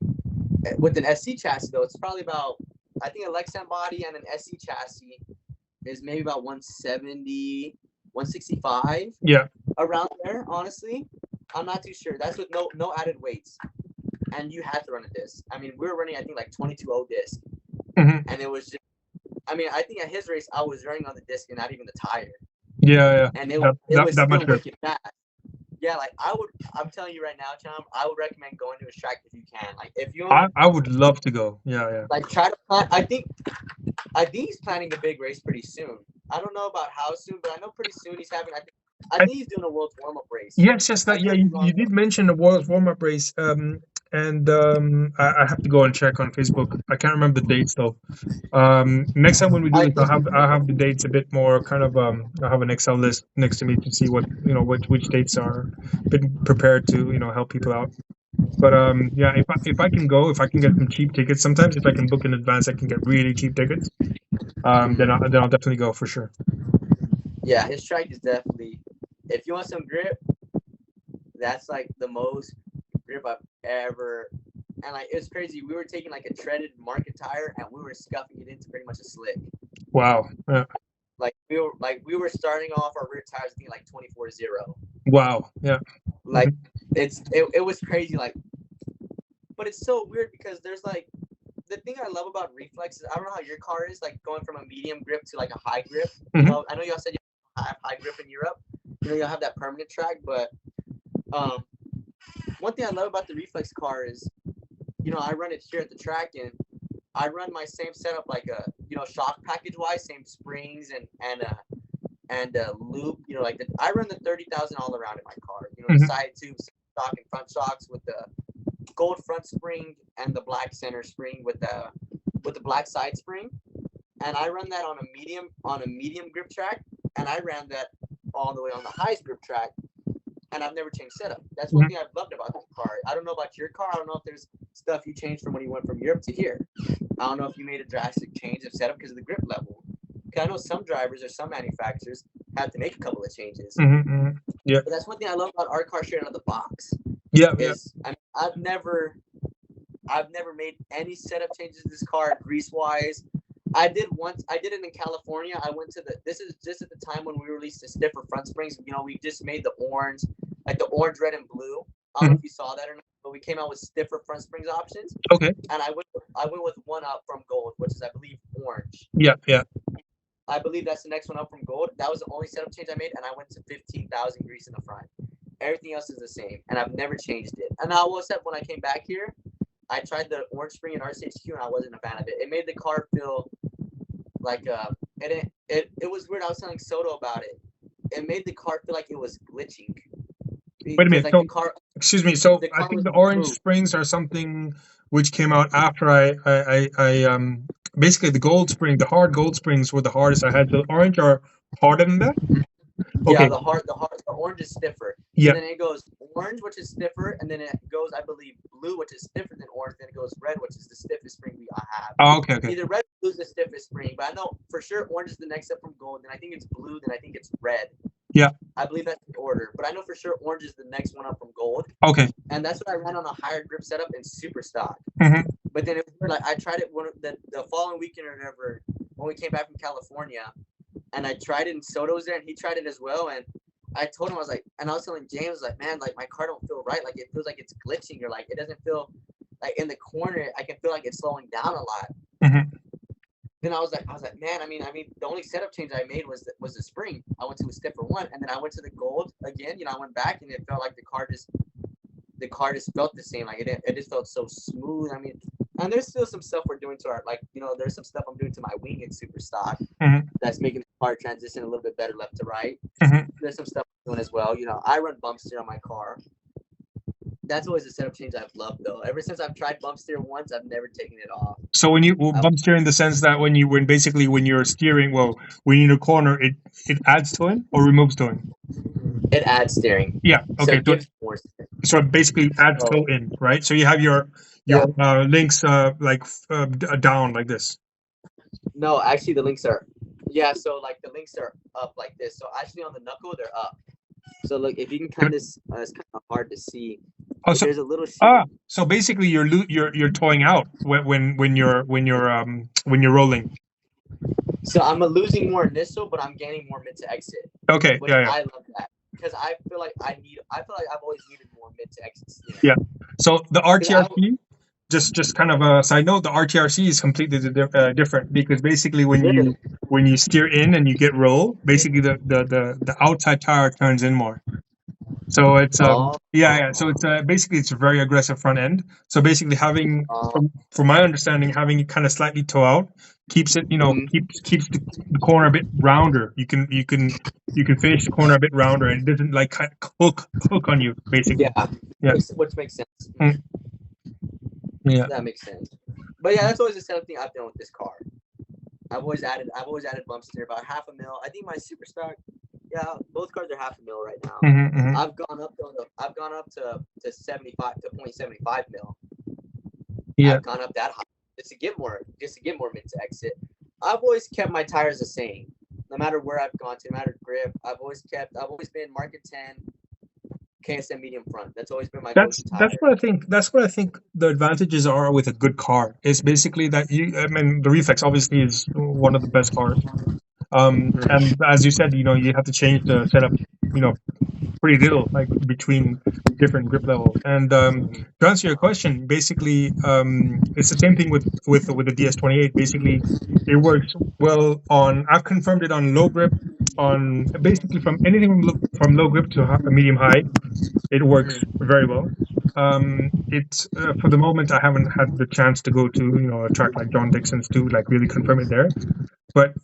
With an SC chassis though, it's probably about, I think a Lexan body and an SC chassis is maybe about 170, 165. Yeah. Around there, honestly. I'm not too sure. That's with no added weights. And you had to run a disc. I mean, we were running, I think, like 22.0 disc. Hmm. And it was just, I mean, I think at his race, I was running on the disc and not even the tire. Yeah, yeah. And it That, was that still much grip. wicked fast. Yeah, like I'm telling you right now, Cham, I would recommend going to a track if you can. Like, if you I would love to go. Yeah, yeah. like try to plan, I think he's planning a big race pretty soon. I don't know about how soon, but I know pretty soon he's having, I I, think he's doing a world warm-up race. yes, yes, I that yeah, could be wrong. you did mention the World warm-up race. And I have to go and check on Facebook. I can't remember the dates though. Next time when we do I this, think I'll have the dates a bit more kind of I'll have an Excel list next to me to see what which dates are been prepared to help people out. But yeah, if I can go, if I can get some cheap tickets, sometimes if I can book in advance, I can get really cheap tickets. Then I'll definitely go for sure. yeah, his track is definitely, if you want some grip, that's like the most grip I've ever. And like it's crazy. We were taking like a treaded market tire and we were scuffing it into pretty much a slick. Wow. Yeah. Like we were starting off our rear tires, I think like 24.0. Wow. Yeah. Like it was crazy. Like but it's so weird because there's like the thing I love about reflex is I don't know how your car is like going from a medium grip to like a high grip. Hmm. I know y'all said you have high grip in Europe. You'll have that permanent track, but um, one thing I love about the reflex car is I run it here at the track and I run my same setup like shock package wise, same springs and loop. I run the 30,000 all around in my car. The Hmm. side tubes, stock and front shocks with the gold front spring and the black center spring with the black side spring. And I run that on a medium grip track, and I ran that all the way on the highest grip track. And I've never changed setup. That's one Hmm. thing I've loved about this car. I don't know about your car. I don't know if there's stuff you changed from when you went from Europe to here. I don't know if you made a drastic change of setup because of the grip level. Because I know some drivers or some manufacturers have to make a couple of changes. Hmm. Hmm. Yeah. But that's one thing I love about our car straight out of the box. Yeah. Yeah. Is I've never made any setup changes to this car grease wise. I did it in California. I went to this is just at the time when we released the stiffer front springs. We just made the orange, like the orange, red, and blue. I don't know Hmm. if you saw that or not, but we came out with stiffer front springs options. Okay. And I went with one up from gold, which is I believe orange. Yeah. Yeah. I believe that's the next one up from gold. That was the only setup change I made, and I went to 15,000 grease in the front. Everything else is the same, and I've never changed it. And I will say when I came back here, I tried the orange spring in RCHQ, and I wasn't a fan of it. It made the car feel like it was weird. I was telling Soto about it. It made the car feel like it was glitching Wait a because minute. like the So, car excuse me. So, the I car think was the Orange smooth. Springs are something which came out after I basically the Gold Spring, the hard Gold Springs were the hardest I had. The orange are harder than that. Yeah, Okay. the orange is stiffer. So Yeah. then it goes orange, which is stiffer, and then it goes, I believe, blue, which is stiffer than orange. Then it goes red, which is the stiffest spring I have. Oh, okay. Okay. Either red or blue is the stiffest spring, but I know for sure orange is the next step from gold. Then I think it's blue. Then I think it's red. Yeah. I believe that's the order, but I know for sure orange is the next one up from gold, Okay. and that's what I ran on a higher grip setup in super stock. Hmm. But then it was like I tried it the following weekend or whatever when we came back from California, and I tried it, and Soto was there, and he tried it as well, and I told him I was like, and I was telling James like, man, like my car don't feel right, like it feels like it's glitching, or like it doesn't feel like in the corner, I can feel like it's slowing down a lot. Hmm. Then I was like, man, the only setup change I made was the spring. I went to a stiffer one, and then I went to the gold again. I went back, and it felt like the car just felt the same. Like it just felt so smooth. And there's still some stuff we're doing to our there's some stuff I'm doing to my wing in super stock Hmm. that's making the car transition a little bit better left to right. Hmm. There's some stuff I'm doing as well. I run bump steer on my car. That's always a setup change I've loved though. Ever since I've tried bump steer once, I've never taken it off. So bump steer in the sense that when you're steering, well, when you're in a corner, it adds towing or removes towing. It adds steering, Yeah. so Okay. it gives more steering. So it basically adds So tow in, right? So you have yeah, your links down like this. no, actually the links are So like the links are up like this. So actually on the knuckle they're up. So look, if you can kind of, it's kind of hard to see, Oh, but so there's a little sheet. so basically you're towing out when you're rolling. So I'm losing more initial, but I'm gaining more mid to exit, Okay. which Yeah. Yeah. I love that because I feel like I've always needed more mid to exit steering. Yeah. So the Because I RTRC, just kind of a side note, the RTRC is completely different because basically really, when you steer in and you get roll, basically the outside tire turns in more. So it's oh, yeah. So it's basically it's a very aggressive front end. So basically having oh, from my understanding, having it kind of slightly toe out keeps it, keeps the corner a bit rounder. You can finish the corner a bit rounder, and it doesn't like kind of hook on you basically. yeah, Yeah. which makes sense. Mm. Yeah. That makes sense. But yeah, that's always the same thing I've done with this car. I've always added bump steer about half a mil. I think my super stock, yeah, both cars are half a mil right now. Hmm. Hmm. I've gone up to 75 to 0.75 mil. Yeah. I've gone up that high just to get more mid to exit. I've always kept my tires the same, no matter where I've gone to, no matter grip. I've always been Market 10, KSM medium front. That's always been my That's go-to that's tire. what I think. That's what I think the advantages are with a good car. Is basically that I mean, the Reflex obviously is one of the best cars. And as you said, you have to change the setup, you know, pretty little, like between different grip levels. And to answer your question, basically, it's the same thing with the DS28. Basically, it works well on. I've confirmed it on low grip, on basically from anything from low grip to medium high. It works very well. It's for the moment I haven't had the chance to go to a track like John Dixon's to like really confirm it there, but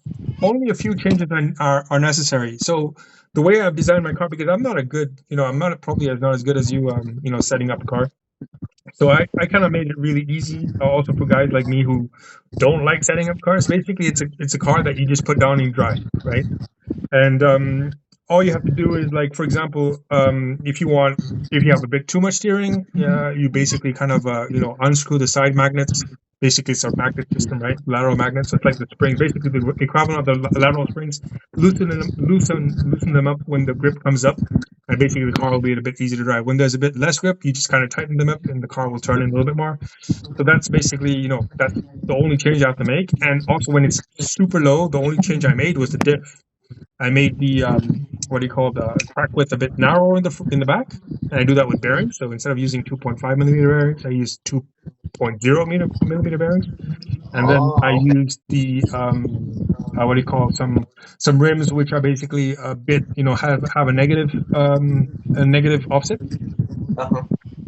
only a few changes are necessary. So the way I've designed my car, because I'm not a good, I'm not probably not as good as you, setting up a car. So I kind of made it really easy, also for guys like me who don't like setting up cars. Basically, it's a car that you just put down and you drive, right? And all you have to do is, like, for example, if you have a bit too much steering, you basically kind of unscrew the side magnets. Basically, it's a magnet system, right? Lateral magnets. So it's like the spring, basically the equivalent of the lateral springs. Loosen them up when the grip comes up, and basically the car will be a bit easier to drive. When there's a bit less grip, you just kind of tighten them up, and the car will turn in a little bit more. So that's basically, that's the only change I have to make. And also, when it's super low, the only change I made was the diff. I made the what do you call the track width a bit narrower in the back, and I do that with bearings. So instead of using 2.5 millimeter bearings, I use 2.0 millimeter bearings, and then I Oh, okay. use the what do you call some rims which are basically a bit have a negative offset. Uh-huh.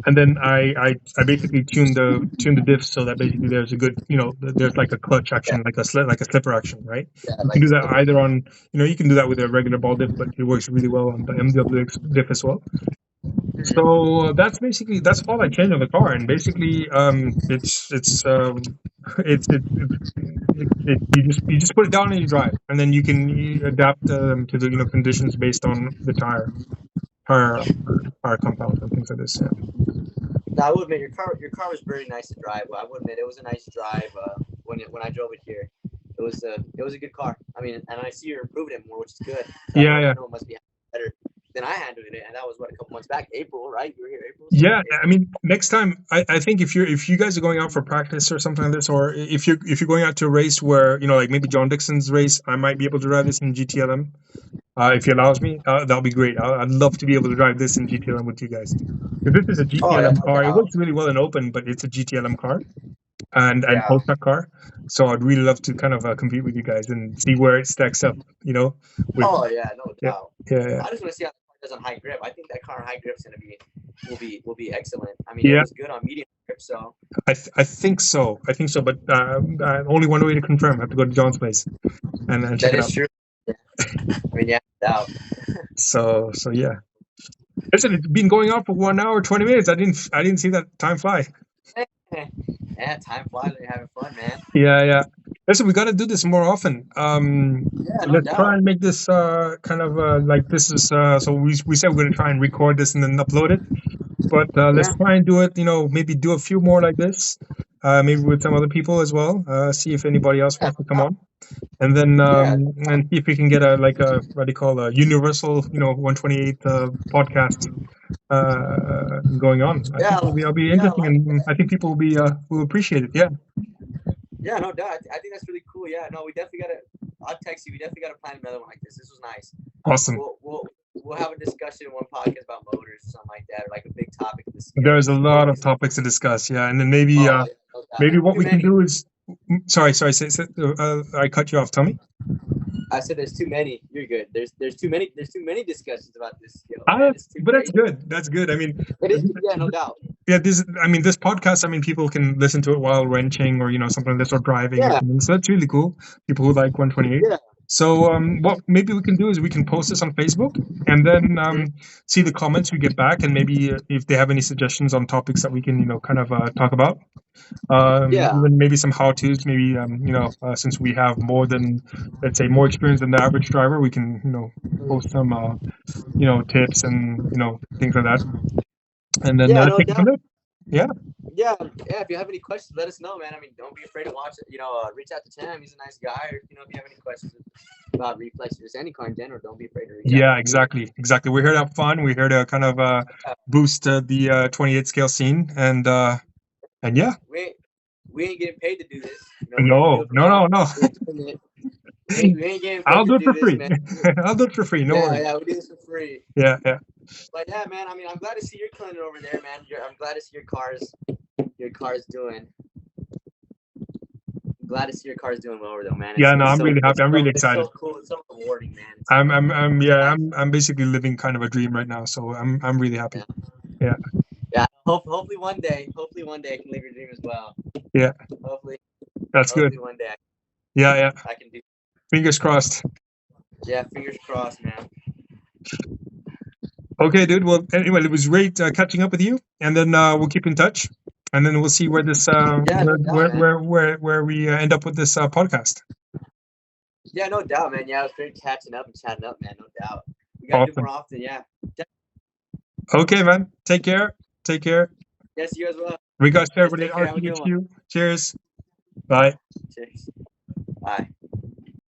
And then I basically tune the diff so that basically there's a good there's like a clutch Yeah, action, like a slipper action, right? yeah, You can like do a that slipper. either on you can do that with a regular ball diff, but it works really well on the MWX diff as well. So that's all I changed on the car, and basically you just put it down and you drive, and then you adapt to the conditions based on the tire tire compounds and things like this. Yeah. No, I would admit your car was very nice to drive. I would admit it was a nice drive when I drove it here. It was a good car. I mean, and I see you're improving it more, which is good. So Yeah, yeah. I know it must be better than I handled it, and that was what, a couple months back, April, right? You were here April, so Yeah, I April. mean, next time I think if you guys are going out for practice or something like this, or if you're going out to a race where like maybe John Dixon's race, I might be able to drive this in GTLM. If he allows me, that'll be great. I'd love to be able to drive this in GTLM with you guys. Because this is a Oh yeah, GTLM no car. It doubt. works really well in open, but it's a GTLM car and Yeah. post car. So I'd really love to kind of compete with you guys and see where it stacks up. With Oh yeah, no yeah, doubt. yeah, I just want to see how the car does on high grip. I think that car on high grip is gonna be will be excellent. I mean, it yeah. was good on medium grip, so I think so. I think so. But only one way to confirm. I have to go to John's place and check that it is out. true. Yeah. I mean, yeah, no doubt. So yeah. Listen, it's been going on for 1 hour 20 minutes. I didn't see that time fly. Yeah, time flies when you're having fun, man. Yeah, yeah. Listen, we got to do this more often. Yeah, no Let's try doubt. and make this kind of like this is so we said we're going to try and record this and then upload it. But let's Yeah. try and do it. Maybe do a few more like this. Maybe with some other people as well. See if anybody else Yeah, wants to come no on, and then doubt. and see if we can get a what do you call a universal 128 podcast going on. I think Yeah, it'll be yeah, I interesting, like and that. I think people will appreciate it. Yeah, Yeah, no doubt. I think that's really cool. Yeah, no, we definitely gotta. I'll text you. We definitely gotta plan another one like this. This was nice. awesome. We'll have a discussion in one podcast about motors or something like that, or like a big topic to There's a discuss. lot of Hopefully, topics to discuss. Yeah, and then maybe oh, yeah, no doubt. maybe what Too we can many. do is sorry, I cut you off. Tell me. I said there's too many. You're good. There's too many. There's too many discussions about this skill, man. It's too But that's great. good. That's good. I mean, It is. Yeah, no doubt. yeah, this podcast, I mean, people can listen to it while wrenching or, something like this or driving or Yeah, something. So that's really cool. People who like 128. yeah. So, what maybe we can do is we can post this on Facebook and then see the comments we get back, and maybe if they have any suggestions on topics that we can, kind of talk about. Yeah. Even maybe some how-tos, maybe, since we have let's say, more experience than the average driver, we can, post some, tips and, things like that. And then Yeah, no take it from doubt. there. Yeah. Yeah, yeah. If you have any questions, let us know, man. I mean, don't be afraid to watch it. Reach out to Cham. He's a nice guy. Or if you have any questions about reflex or just any car in general, don't be afraid to reach out Yeah, to me. exactly. Exactly. We're here to have fun. We're here to kind of boost the 28 scale scene. And yeah. We ain't getting paid to do this. We do No, it for no, no, fun. no. We're doing it. We ain't getting paid I'll to do it do for this, free. man. I'll do it for free. No Yeah, worries. yeah. We do this for free. Yeah, yeah. But yeah, man. I mean, I'm glad to see you're killing it over there, man. I'm glad to see your car's doing. I'm glad to see your car's doing well over there, man. Yeah, no, It's I'm so really happy. I'm really it's excited. so cool. It's so rewarding, man. Yeah, Nice. I'm basically living kind of a dream right now. So I'm really happy. Yeah. Yeah, Yeah. Hopefully one day. Hopefully one day I can live your dream as well. yeah, Hopefully. that's good. Hopefully one day Yeah, yeah. I can do. Fingers crossed. Yeah. Fingers crossed, man. Okay, dude. Well, anyway, it was great catching up with you, and then we'll keep in touch, and then we'll see where this Yeah. No doubt, man. where we end up with this podcast. Yeah. No doubt, man. Yeah. It was great catching up and chatting up, man. No doubt. We gotta do Awesome. more often. Yeah. Okay, man. Take care. Take care. Yes, you as well. Regards to Yes, everybody take at care. Have a good one. RTHQ. Cheers. Bye. Cheers. Bye.